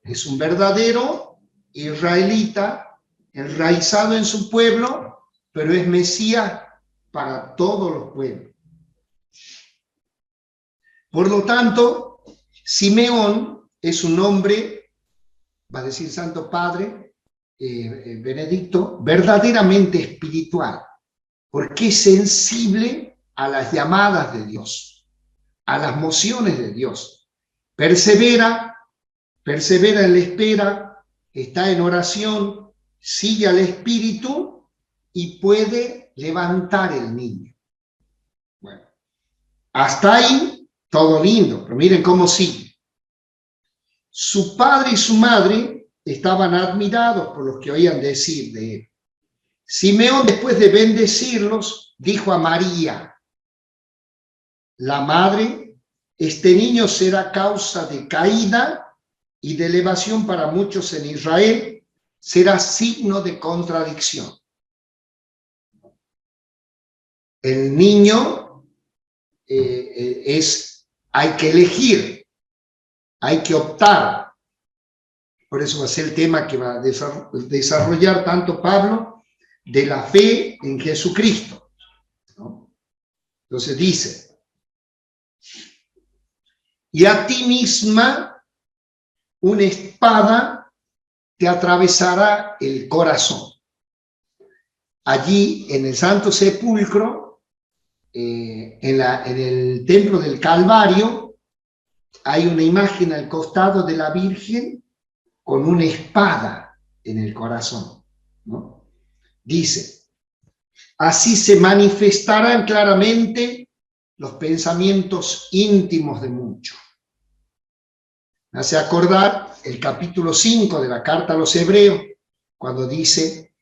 Es un verdadero israelita, enraizado en su pueblo, pero es Mesías para todos los pueblos. Por lo tanto, Simeón es un hombre, va a decir Santo Padre Benedicto, verdaderamente espiritual, porque es sensible a las llamadas de Dios, a las mociones de Dios. Persevera en la espera, está en oración, sigue al Espíritu y puede levantar el niño. Bueno, hasta ahí todo lindo, pero miren cómo sigue. Su padre y su madre estaban admirados por lo que oían decir de él. Simeón, después de bendecirlos, dijo a María, la madre, este niño será causa de caída y de elevación para muchos en Israel, será signo de contradicción. El niño hay que elegir, hay que optar. Por eso va a ser el tema que va a desarrollar tanto Pablo de la fe en Jesucristo, ¿no? Entonces dice, y a ti misma una espada te atravesará el corazón. Allí en el Santo Sepulcro, en el templo del Calvario, hay una imagen al costado de la Virgen con una espada en el corazón, ¿no? Dice, así se manifestarán claramente los pensamientos íntimos de muchos. Me hace acordar el capítulo 5 de la carta a los Hebreos, cuando dice,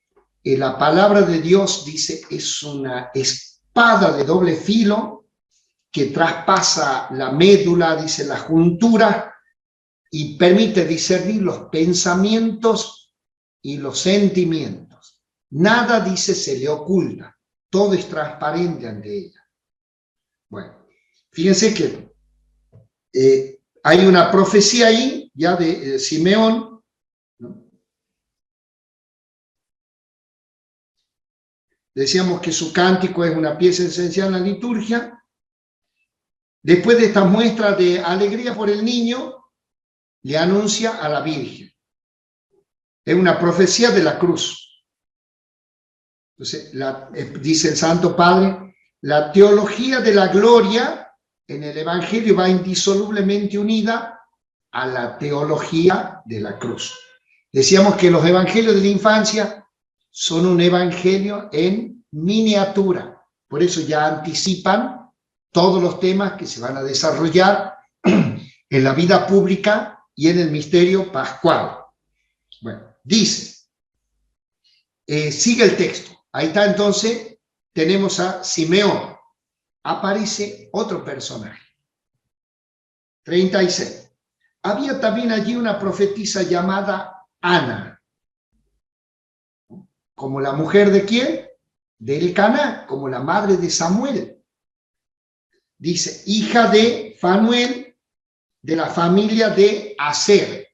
la palabra de Dios, dice, es una espada de doble filo que traspasa la médula, dice, la juntura, y permite discernir los pensamientos y los sentimientos. Nada, dice, se le oculta, todo es transparente ante ella. Bueno, fíjense que hay una profecía ahí, ya de Simeón, ¿no? Decíamos que su cántico es una pieza esencial en la liturgia. Después de esta muestra de alegría por el niño, le anuncia a la Virgen. Es una profecía de la cruz. Entonces, dice el Santo Padre, la teología de la gloria en el Evangelio va indisolublemente unida a la teología de la cruz. Decíamos que los evangelios de la infancia son un evangelio en miniatura. Por eso ya anticipan todos los temas que se van a desarrollar en la vida pública y en el misterio pascual. Bueno, dice, sigue el texto. Ahí está, entonces, tenemos a Simeón. Aparece otro personaje. 36. Había también allí una profetisa llamada Ana. ¿Como la mujer de quién? De Elcaná, como la madre de Samuel. Dice, hija de Fanuel, de la familia de Aser.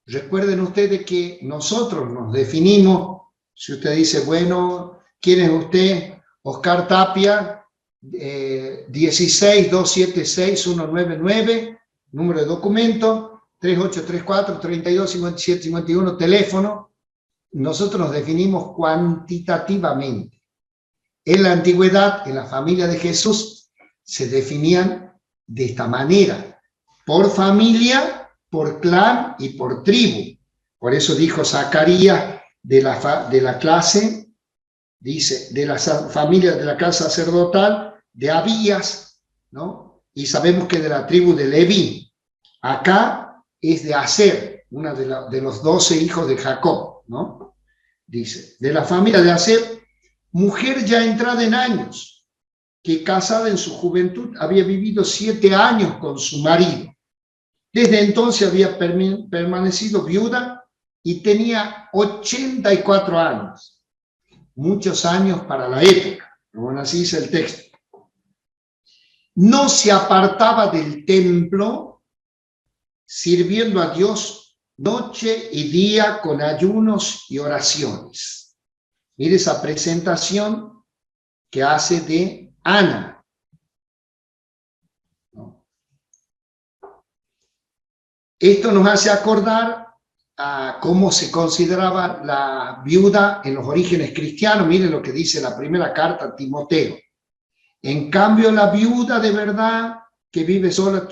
Recuerden ustedes que nosotros nos definimos, si usted dice, bueno, ¿quién es usted? Oscar Tapia, 16-276-199, número de documento, 3834-3257-51, teléfono. Nosotros nos definimos cuantitativamente. En la antigüedad, en la familia de Jesús, se definían de esta manera, por familia, por clan y por tribu. Por eso dijo Zacarías de la clase, dice, de la familia de la casa sacerdotal de Abías, ¿no? Y sabemos que de la tribu de Leví. Acá es de Aser, una de los 12 hijos de Jacob, ¿no? Dice, de la familia de Aser, mujer ya entrada en años, que casada en su juventud había vivido 7 años con su marido. Desde entonces había permanecido viuda y tenía 84 años. Muchos años para la época, como así dice el texto. No se apartaba del templo, sirviendo a Dios noche y día con ayunos y oraciones. Mire esa presentación que hace de Ana. Esto nos hace acordar a cómo se consideraba la viuda en los orígenes cristianos. Miren lo que dice la primera carta a Timoteo. En cambio, la viuda de verdad que vive sola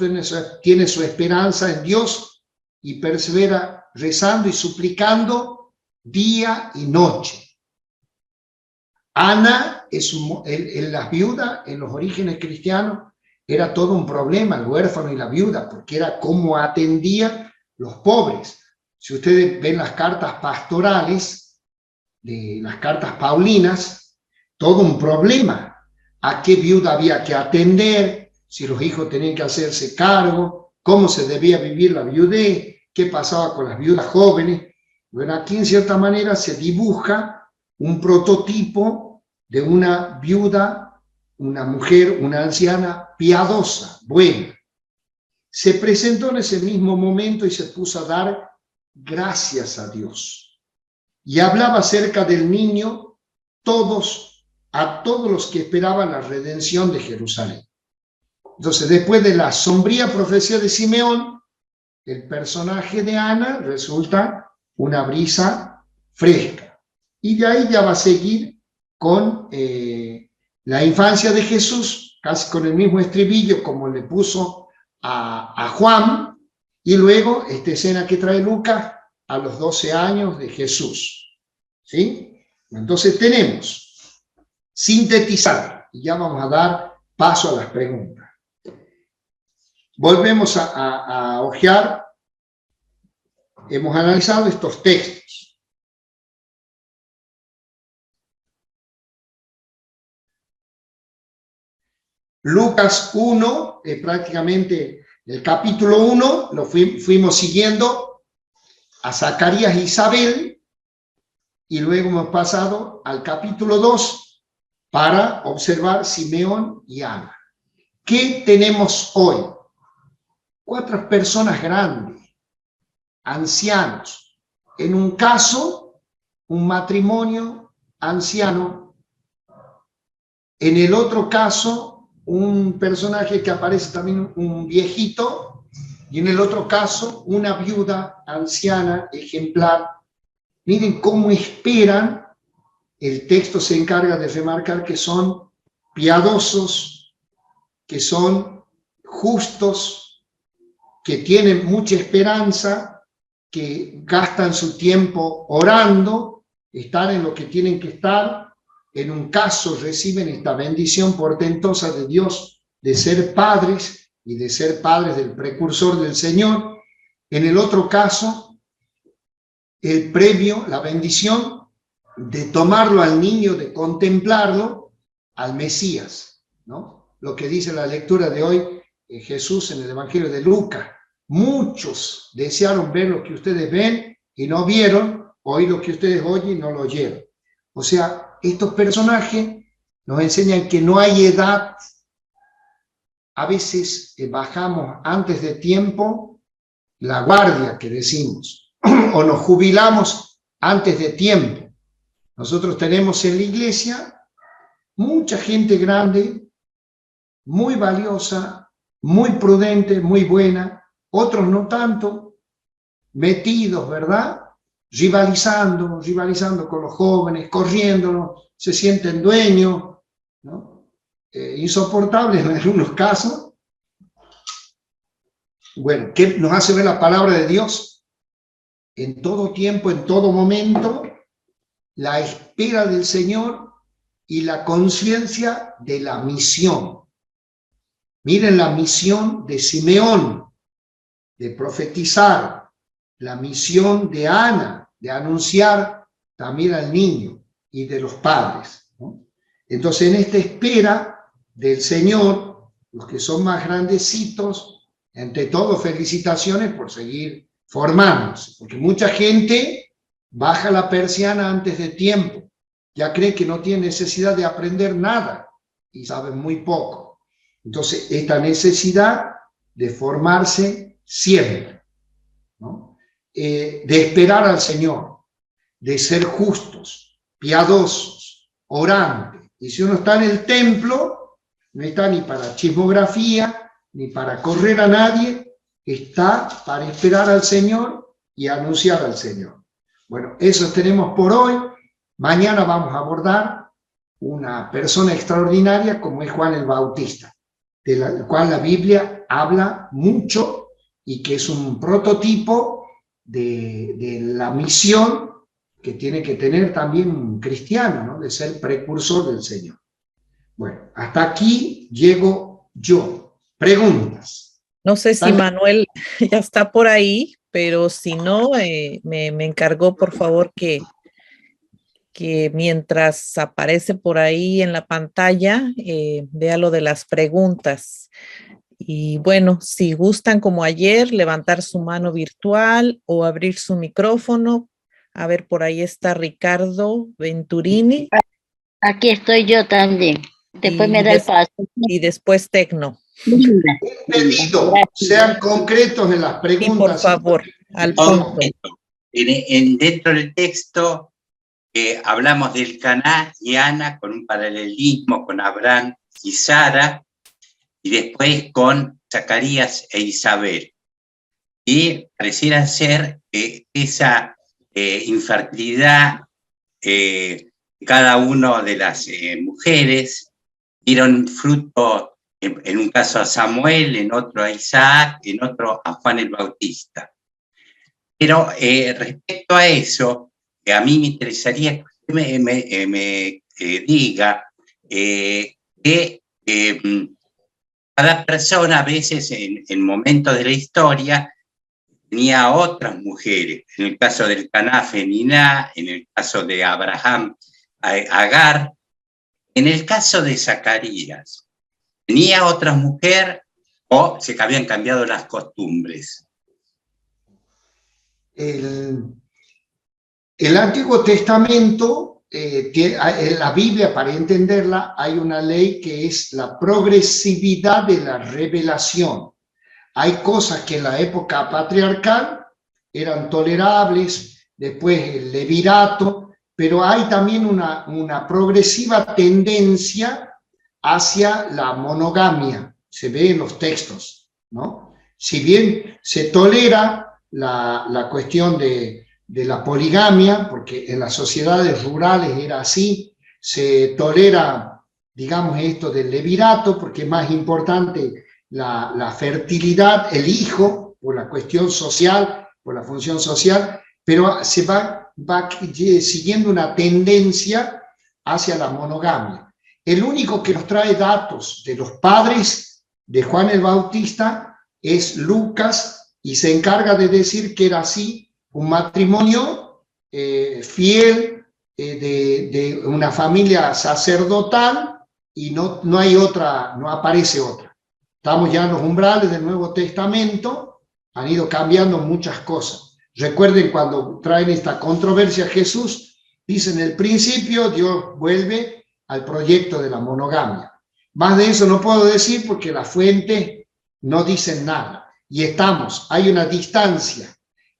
tiene su esperanza en Dios y persevera rezando y suplicando día y noche. Ana, la viuda en los orígenes cristianos, era todo un problema, el huérfano y la viuda, porque era cómo atendía los pobres. Si ustedes ven las cartas pastorales, de las cartas paulinas, todo un problema. ¿A qué viuda había que atender? Si los hijos tenían que hacerse cargo, cómo se debía vivir la viudez, qué pasaba con las viudas jóvenes. Bueno, aquí en cierta manera se dibuja un prototipo de una viuda, una mujer, una anciana piadosa, buena. Se presentó en ese mismo momento y se puso a dar gracias a Dios. Y hablaba acerca del niño a todos los que esperaban la redención de Jerusalén. Entonces, después de la sombría profecía de Simeón, el personaje de Ana resulta una brisa fresca. Y de ahí ya va a seguir con la infancia de Jesús, casi con el mismo estribillo como le puso a Juan, y luego esta escena que trae Lucas a los 12 años de Jesús. ¿Sí? Entonces tenemos, sintetizar, y ya vamos a dar paso a las preguntas. Volvemos a hojear, hemos analizado estos textos. Lucas 1, prácticamente el capítulo 1, lo fuimos siguiendo a Zacarías e Isabel, y luego hemos pasado al capítulo 2 para observar Simeón y Ana. ¿Qué tenemos hoy? 4 personas grandes, ancianos. En un caso, un matrimonio anciano. En el otro caso, un personaje que aparece también, un viejito. Y en el otro caso, una viuda anciana, ejemplar. Miren cómo esperan. El texto se encarga de remarcar que son piadosos, que son justos, que tienen mucha esperanza, que gastan su tiempo orando, están en lo que tienen que estar. En un caso reciben esta bendición portentosa de Dios de ser padres y de ser padres del precursor del Señor. En el otro caso, el premio, la bendición de tomarlo al niño, de contemplarlo al Mesías, ¿no? Lo que dice la lectura de hoy, Jesús en el Evangelio de Lucas. Muchos desearon ver lo que ustedes ven y no vieron, oír lo que ustedes oyen y no lo oyeron. O sea, estos personajes nos enseñan que no hay edad. A veces bajamos antes de tiempo la guardia, que decimos, o nos jubilamos antes de tiempo. Nosotros tenemos en la iglesia mucha gente grande, muy valiosa, muy prudente, muy buena, otros no tanto, metidos, ¿verdad? Rivalizando con los jóvenes, corriendo, se sienten dueños, ¿no? Insoportables en algunos casos. Bueno, ¿qué nos hace ver la palabra de Dios? En todo tiempo, en todo momento, la espera del Señor y la conciencia de la misión. Miren la misión de Simeón, de profetizar, la misión de Ana, de anunciar también al niño y de los padres, ¿no? Entonces, en esta espera del Señor, los que son más grandecitos, ante todo, felicitaciones por seguir formándose, porque mucha gente baja la persiana antes de tiempo, ya cree que no tiene necesidad de aprender nada y sabe muy poco. Entonces, esta necesidad de formarse siempre, ¿no? De esperar al Señor, de ser justos, piadosos, orantes. Y si uno está en el templo, no está ni para chismografía, ni para correr a nadie, está para esperar al Señor y anunciar al Señor. Bueno, eso tenemos por hoy. Mañana vamos a abordar una persona extraordinaria como es Juan el Bautista, de la cual la Biblia habla mucho y que es un prototipo de la misión que tiene que tener también un cristiano, ¿no? De ser precursor del Señor. Bueno, hasta aquí llego yo. Preguntas. No sé si Manuel ya está por ahí, pero si no, me encargó, por favor, que mientras aparece por ahí en la pantalla, vea lo de las preguntas. Y bueno, si gustan, como ayer, levantar su mano virtual o abrir su micrófono. A ver, por ahí está Ricardo Venturini. Aquí estoy yo también. Después me da el paso. Y después Tecno. Pedido, sean concretos en las preguntas. Y por favor, al punto. Dentro del texto hablamos del Caná y Ana con un paralelismo con Abraham y Sara, y después con Zacarías e Isabel. Y pareciera ser que esa infertilidad, cada una de las mujeres dieron fruto, en un caso a Samuel, en otro a Isaac, en otro a Juan el Bautista. Pero respecto a eso, a mí me interesaría que usted me diga que cada persona a veces en momentos de la historia tenía otras mujeres. En el caso del Caná, Feniná, en el caso de Abraham, Agar. En el caso de Zacarías, ¿tenía otra mujer o se habían cambiado las costumbres? El Antiguo Testamento, en la Biblia, para entenderla, hay una ley que es la progresividad de la revelación. Hay cosas que en la época patriarcal eran tolerables, después el levirato, pero hay también una progresiva tendencia hacia la monogamia, se ve en los textos, ¿no? Si bien se tolera la cuestión de la poligamia, porque en las sociedades rurales era así, se tolera, digamos, esto del levirato, porque es más importante la fertilidad, el hijo, por la cuestión social, por la función social, pero se va siguiendo una tendencia hacia la monogamia. El único que nos trae datos de los padres de Juan el Bautista es Lucas, y se encarga de decir que era así, un matrimonio fiel, de una familia sacerdotal, y no hay otra, no aparece otra. Estamos ya en los umbrales del Nuevo Testamento, han ido cambiando muchas cosas. Recuerden cuando traen esta controversia a Jesús, dice en el principio Dios vuelve al proyecto de la monogamia. Más de eso no puedo decir porque las fuentes no dicen nada. Y hay una distancia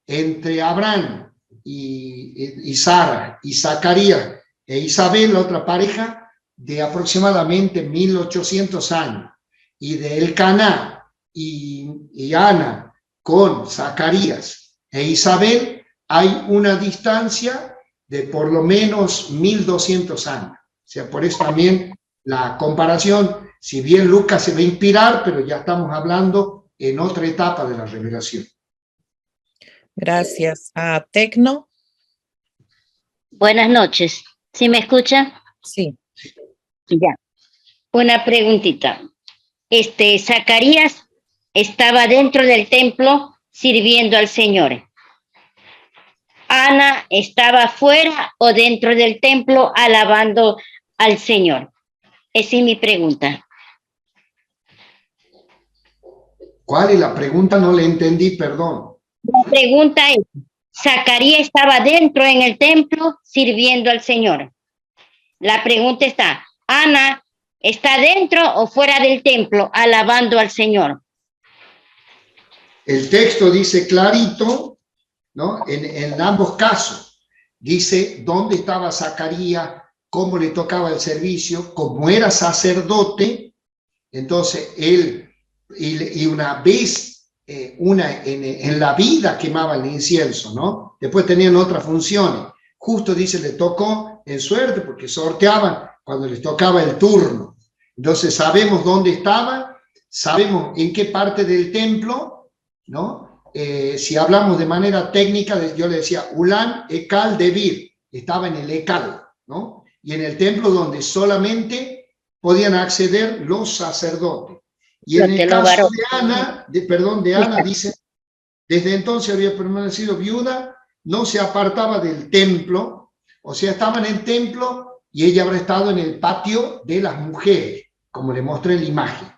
entre Abraham y Sara, y Zacarías e Isabel, la otra pareja, de aproximadamente 1800 años. Y de Elcaná y Ana con Zacarías e Isabel hay una distancia de por lo menos 1200 años. O sea, por eso también la comparación, si bien Lucas se va a inspirar, pero ya estamos hablando en otra etapa de la revelación. Gracias. Tecno. Buenas noches. ¿Sí me escucha? Sí. Ya. Una preguntita. Zacarías estaba dentro del templo sirviendo al Señor. Ana estaba fuera o dentro del templo alabando al Señor. Esa es mi pregunta. ¿Cuál es la pregunta? No le entendí, perdón. La pregunta es, Zacarías estaba dentro en el templo sirviendo al Señor. La pregunta está, ¿Ana está dentro o fuera del templo alabando al Señor? El texto dice clarito, ¿no? En ambos casos. Dice dónde estaba Zacarías, cómo le tocaba el servicio, como era sacerdote. Entonces él, y una vez, en la vida quemaba el incienso, ¿no? Después tenían otras funciones. Justo dice, le tocó en suerte, porque sorteaban cuando les tocaba el turno. Entonces sabemos dónde estaba, sabemos en qué parte del templo, ¿no? Si hablamos de manera técnica, yo le decía, Ulan Ekal Debir, estaba en el Ekal, ¿no? Y en el templo donde solamente podían acceder los sacerdotes. Y en el caso de Ana, dice, desde entonces había permanecido viuda, no se apartaba del templo, o sea, estaba en el templo y ella habrá estado en el patio de las mujeres, como le mostré en la imagen.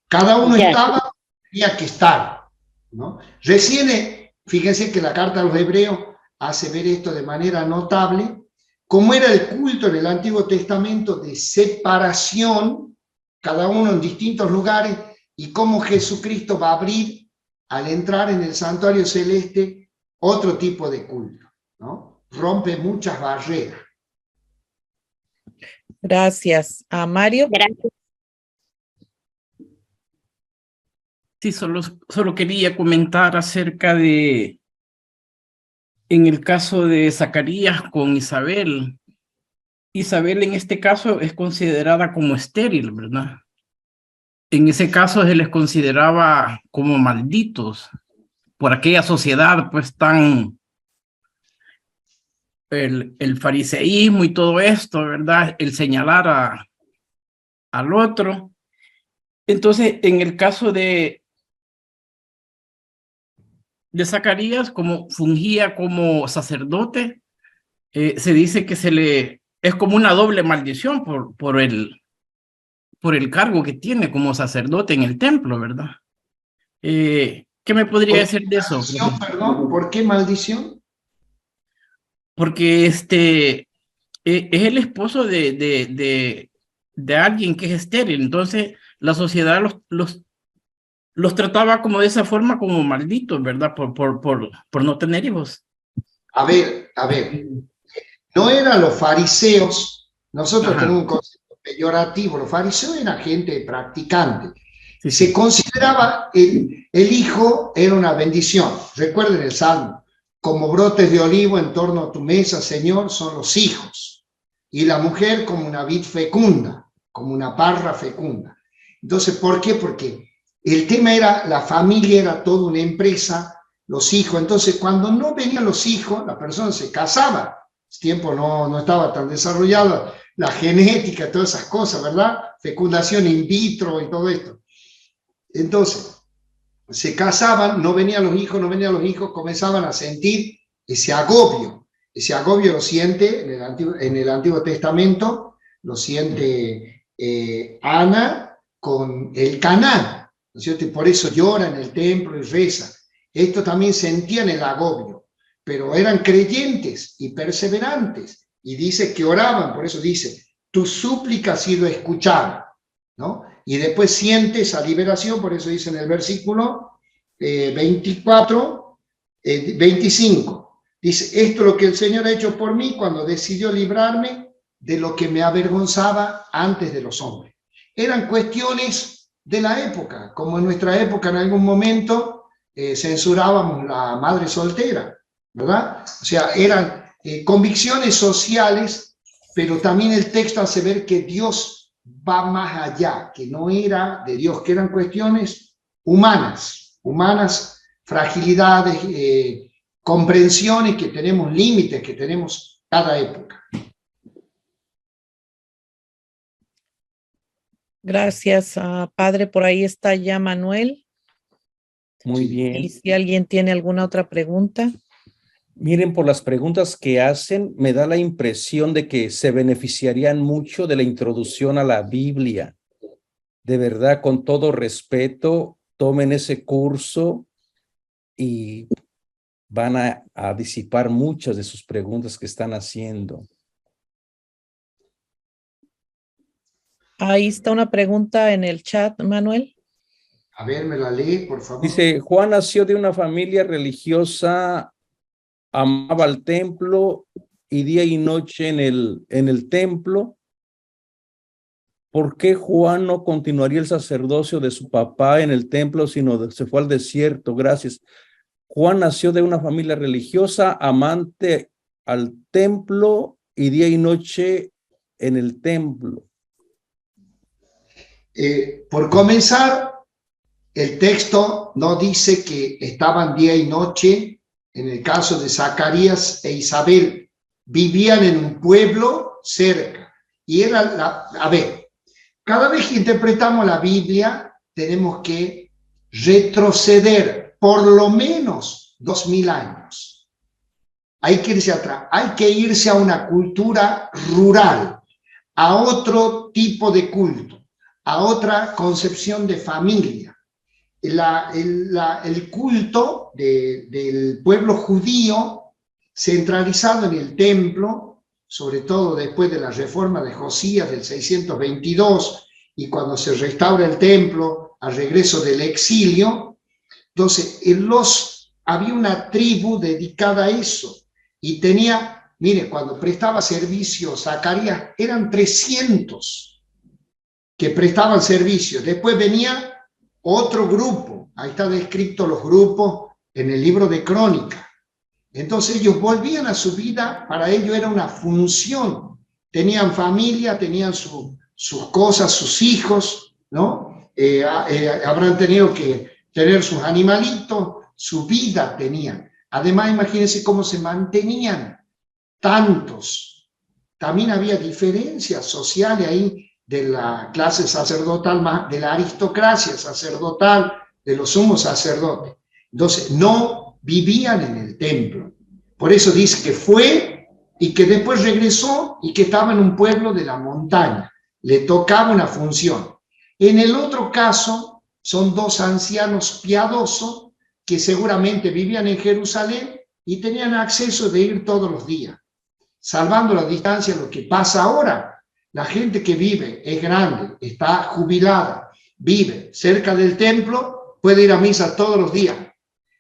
Cada uno estaba, tenía que estar, ¿no? Recién, fíjense que la carta a los hebreos hace ver esto de manera notable, cómo era el culto en el Antiguo Testamento de separación, cada uno en distintos lugares, y cómo Jesucristo va a abrir, al entrar en el santuario celeste, otro tipo de culto, ¿no? Rompe muchas barreras. Gracias. A Mario. Gracias. Sí, solo quería comentar acerca de, en el caso de Zacarías con Isabel. Isabel en este caso es considerada como estéril, ¿verdad? En ese caso se les consideraba como malditos por aquella sociedad, pues tan, el fariseísmo y todo esto, ¿verdad? El señalar al otro. Entonces, en el caso de Zacarías, como fungía como sacerdote, se dice que es como una doble maldición por el cargo que tiene como sacerdote en el templo, ¿verdad? ¿Qué me podría decir de eso? Maldición, perdón, ¿por qué maldición? Porque es el esposo de alguien que es estéril, entonces la sociedad los trataba como de esa forma, como malditos, ¿verdad? Por no tener hijos. A ver, no eran los fariseos, nosotros Ajá. tenemos un concepto peyorativo, los fariseos eran gente practicante. Sí, Se sí. consideraba el hijo era una bendición. Recuerden el Salmo, como brotes de olivo en torno a tu mesa, Señor, son los hijos. Y la mujer como una vid fecunda, como una parra fecunda. Entonces, ¿por qué? Porque el tema era, la familia era toda una empresa, los hijos. Entonces, cuando no venían los hijos, la persona se casaba. El tiempo no estaba tan desarrollado, la genética, todas esas cosas, ¿verdad? Fecundación in vitro y todo esto. Entonces, se casaban, no venían los hijos, comenzaban a sentir ese agobio. Ese agobio lo siente en el Antiguo Testamento, lo siente Ana con el Caná, ¿no es cierto? Y por eso llora en el templo y reza. Esto también sentían el agobio, pero eran creyentes y perseverantes, y dice que oraban, por eso dice, tu súplica ha sido escuchada, ¿no? Y después siente esa liberación, por eso dice en el versículo 25, dice, esto es lo que el Señor ha hecho por mí cuando decidió librarme de lo que me avergonzaba antes de los hombres. Eran cuestiones de la época, como en nuestra época en algún momento censurábamos la madre soltera, ¿verdad? O sea, eran convicciones sociales, pero también el texto hace ver que Dios va más allá, que no era de Dios, que eran cuestiones humanas, fragilidades, comprensiones, que tenemos límites, que tenemos cada época. Gracias, padre. Por ahí está ya Manuel. Muy bien. Y si alguien tiene alguna otra pregunta. Miren, por las preguntas que hacen, me da la impresión de que se beneficiarían mucho de la introducción a la Biblia. De verdad, con todo respeto, tomen ese curso y van a disipar muchas de sus preguntas que están haciendo. Ahí está una pregunta en el chat, Manuel. A ver, me la lee, por favor. Dice, Juan nació de una familia religiosa, amaba al templo y día y noche en el templo. ¿Por qué Juan no continuaría el sacerdocio de su papá en el templo, sino se fue al desierto? Gracias. Juan nació de una familia religiosa, amante al templo y día y noche en el templo. Por comenzar, el texto no dice que estaban día y noche. En el caso de Zacarías e Isabel, vivían en un pueblo cerca. Y era a ver, cada vez que interpretamos la Biblia, tenemos que retroceder por lo menos 2000 años. Hay que irse atrás, hay que irse a una cultura rural, a otro tipo de culto, a otra concepción de familia. El culto del pueblo judío centralizado en el templo, sobre todo después de la reforma de Josías del 622 y cuando se restaura el templo al regreso del exilio, entonces había una tribu dedicada a eso y tenía Mire, cuando prestaba servicio Zacarías, eran 300 que prestaban servicio. Después venía otro grupo. Ahí está descrito los grupos en el libro de Crónicas. Entonces ellos volvían a su vida, para ellos era una función. Tenían familia, tenían sus cosas, sus hijos, ¿no? Habrán tenido que tener sus animalitos, su vida tenían. Además, imagínense cómo se mantenían tantos. También había diferencias sociales ahí de la clase sacerdotal, de la aristocracia sacerdotal, de los sumos sacerdotes. Entonces, no vivían en el templo. Por eso dice que fue y que después regresó y que estaba en un pueblo de la montaña. Le tocaba una función. En el otro caso, son dos ancianos piadosos que seguramente vivían en Jerusalén y tenían acceso de ir todos los días. Salvando la distancia, lo que pasa ahora, la gente que vive, es grande, está jubilada, vive cerca del templo, puede ir a misa todos los días.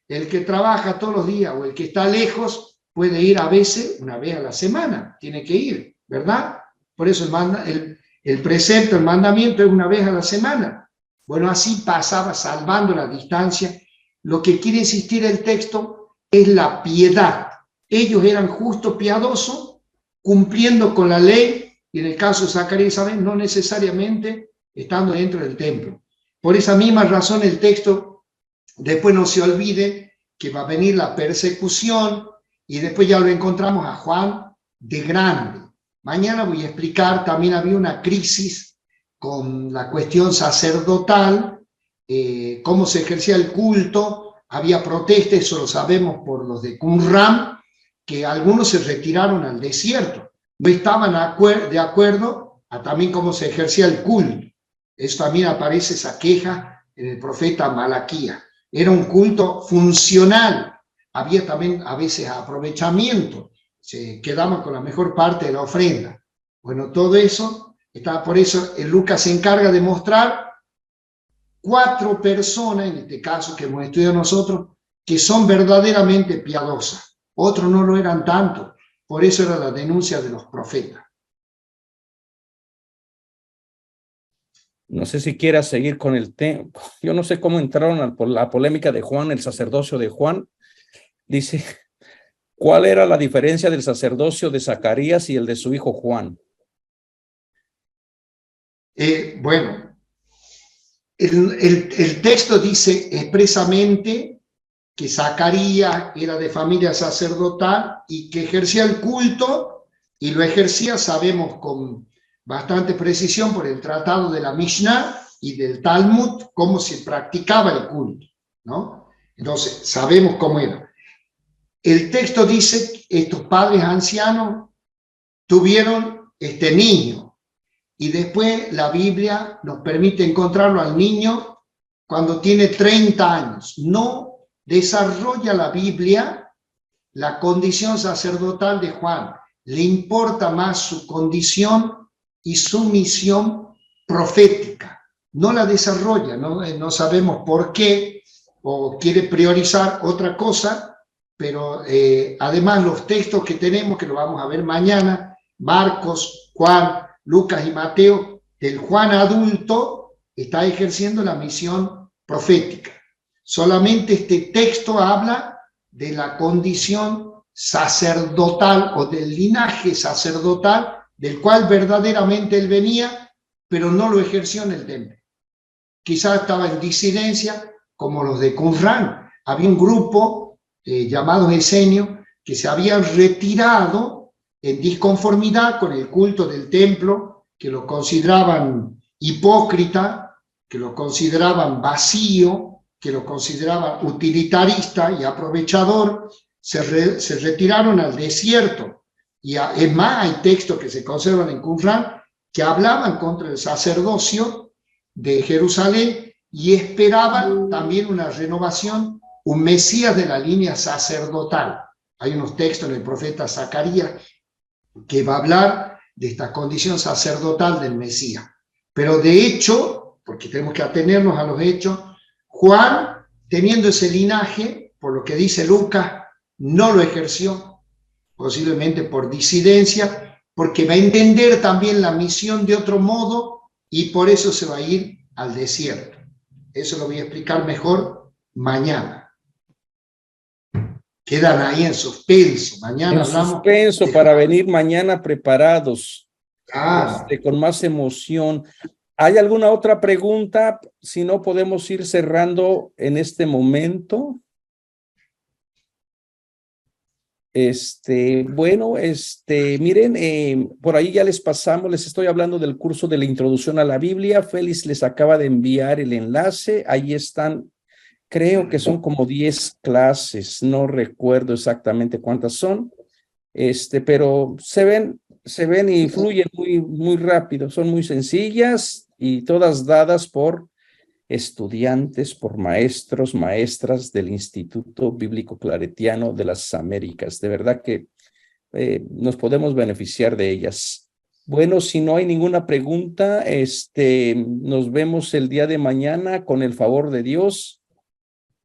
El que trabaja todos los días o el que está lejos puede ir a veces una vez a la semana, tiene que ir, ¿verdad? Por eso el precepto, el mandamiento es una vez a la semana. Bueno, así pasaba salvando la distancia. Lo que quiere insistir el texto es la piedad. Ellos eran justos, piadosos, cumpliendo con la ley, y en el caso de Zacarías y Isabel, no necesariamente estando dentro del templo. Por esa misma razón el texto, después no se olvide que va a venir la persecución, y después ya lo encontramos a Juan de grande. Mañana voy a explicar, también había una crisis con la cuestión sacerdotal, cómo se ejercía el culto, había protestas, eso lo sabemos por los de Qumran, que algunos se retiraron al desierto, no estaban de acuerdo a también cómo se ejercía el culto. Eso también aparece, esa queja en el profeta Malaquías. Era un culto funcional, había también a veces aprovechamiento, se quedaban con la mejor parte de la ofrenda. Bueno, todo eso, por eso Lucas se encarga de mostrar 4 personas, en este caso que hemos estudiado nosotros, que son verdaderamente piadosas. Otros no lo eran tanto, por eso era la denuncia de los profetas. No sé si quieras seguir con el tema. Yo no sé cómo entraron a la polémica de Juan, el sacerdocio de Juan. Dice, ¿cuál era la diferencia del sacerdocio de Zacarías y el de su hijo Juan? Bueno, el texto dice expresamente que Zacarías era de familia sacerdotal y que ejercía el culto, y lo ejercía, sabemos con bastante precisión por el tratado de la Mishnah y del Talmud, cómo se practicaba el culto, ¿no? Entonces, sabemos cómo era. El texto dice que estos padres ancianos tuvieron este niño, y después la Biblia nos permite encontrarlo al niño cuando tiene 30 años. No desarrolla la Biblia la condición sacerdotal de Juan. Le importa más su condición y su misión profética. No la desarrolla, no sabemos por qué, o quiere priorizar otra cosa, pero además los textos que tenemos, que lo vamos a ver mañana, Marcos, Juan, Lucas y Mateo, del Juan adulto está ejerciendo la misión profética. Solamente este texto habla de la condición sacerdotal o del linaje sacerdotal del cual verdaderamente él venía, pero no lo ejerció en el templo. Quizás estaba en disidencia, como los de Qumran. Había un grupo llamado esenios que se habían retirado en disconformidad con el culto del templo, que lo consideraban hipócrita, que lo consideraban vacío, que lo consideraban utilitarista y aprovechador. Se retiraron al desierto. Y es más, hay textos que se conservan en Qumran que hablaban contra el sacerdocio de Jerusalén y esperaban también una renovación, un Mesías de la línea sacerdotal. Hay unos textos en el profeta Zacarías que va a hablar de esta condición sacerdotal del Mesías. Pero de hecho, porque tenemos que atenernos a los hechos, Juan, teniendo ese linaje, por lo que dice Lucas, no lo ejerció. posiblemente por disidencia, porque va a entender también la misión de otro modo y por eso se va a ir al desierto. Eso lo voy a explicar mejor mañana. Quedan ahí en suspenso. Mañana En hablamos. suspenso para venir mañana preparados, Claro. con más emoción. ¿Hay alguna otra pregunta? Si no, podemos ir cerrando en este momento. Bueno, miren, por ahí ya les pasamos, les estoy hablando del curso de la introducción a la Biblia. Félix les acaba de enviar el enlace. Ahí están, creo que son como 10 clases, no recuerdo exactamente cuántas son, pero se ven y fluyen muy rápido, son muy sencillas y todas dadas por estudiantes, por maestros, maestras del Instituto Bíblico Claretiano de las Américas. De verdad que nos podemos beneficiar de ellas. Bueno, si no hay ninguna pregunta, nos vemos el día de mañana con el favor de Dios.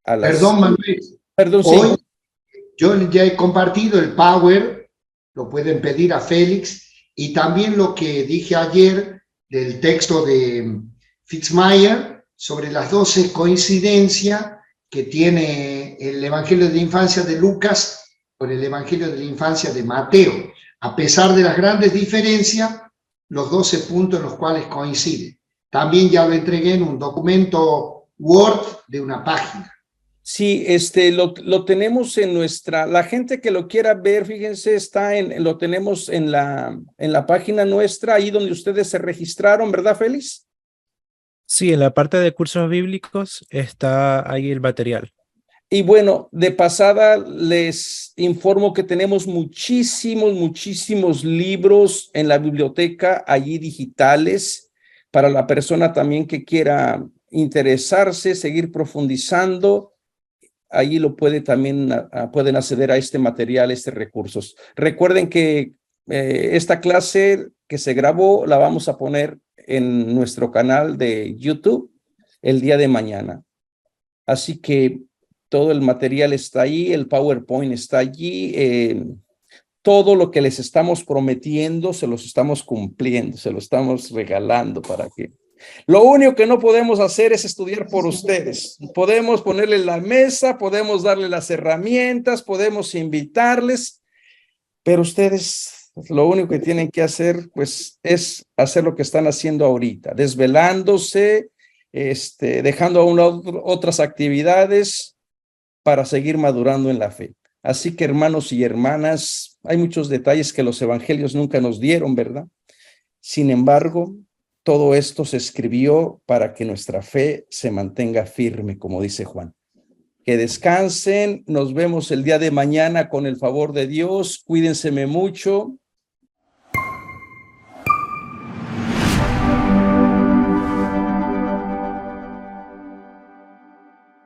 Perdón, Manuel. Perdón, Hoy sí. yo ya he compartido el Power, lo pueden pedir a Félix, y también lo que dije ayer del texto de Fitzmayer sobre las 12 coincidencias que tiene el Evangelio de la Infancia de Lucas con el Evangelio de la Infancia de Mateo. A pesar de las grandes diferencias, los 12 puntos en los cuales coinciden. También ya lo entregué en un documento Word de una página. Sí, lo tenemos en la gente que lo quiera ver, fíjense, lo tenemos en la página nuestra, ahí donde ustedes se registraron, ¿verdad, Félix? Sí, en la parte de cursos bíblicos está ahí el material. Y bueno, de pasada les informo que tenemos muchísimos libros en la biblioteca allí digitales para la persona también que quiera interesarse, seguir profundizando. Allí pueden acceder a este material, recursos. Recuerden que esta clase que se grabó la vamos a poner en nuestro canal de YouTube el día de mañana. Así que todo el material está ahí, el PowerPoint está allí, todo lo que les estamos prometiendo se los estamos cumpliendo, se lo estamos regalando para que... Lo único que no podemos hacer es estudiar por ustedes. Podemos ponerle la mesa, podemos darle las herramientas, podemos invitarles, pero ustedes lo único que tienen que hacer, pues, es hacer lo que están haciendo ahorita, desvelándose, dejando a un lado otras actividades para seguir madurando en la fe. Así que, hermanos y hermanas, hay muchos detalles que los evangelios nunca nos dieron, ¿verdad? Sin embargo, todo esto se escribió para que nuestra fe se mantenga firme, como dice Juan. Que descansen, nos vemos el día de mañana con el favor de Dios, cuídense mucho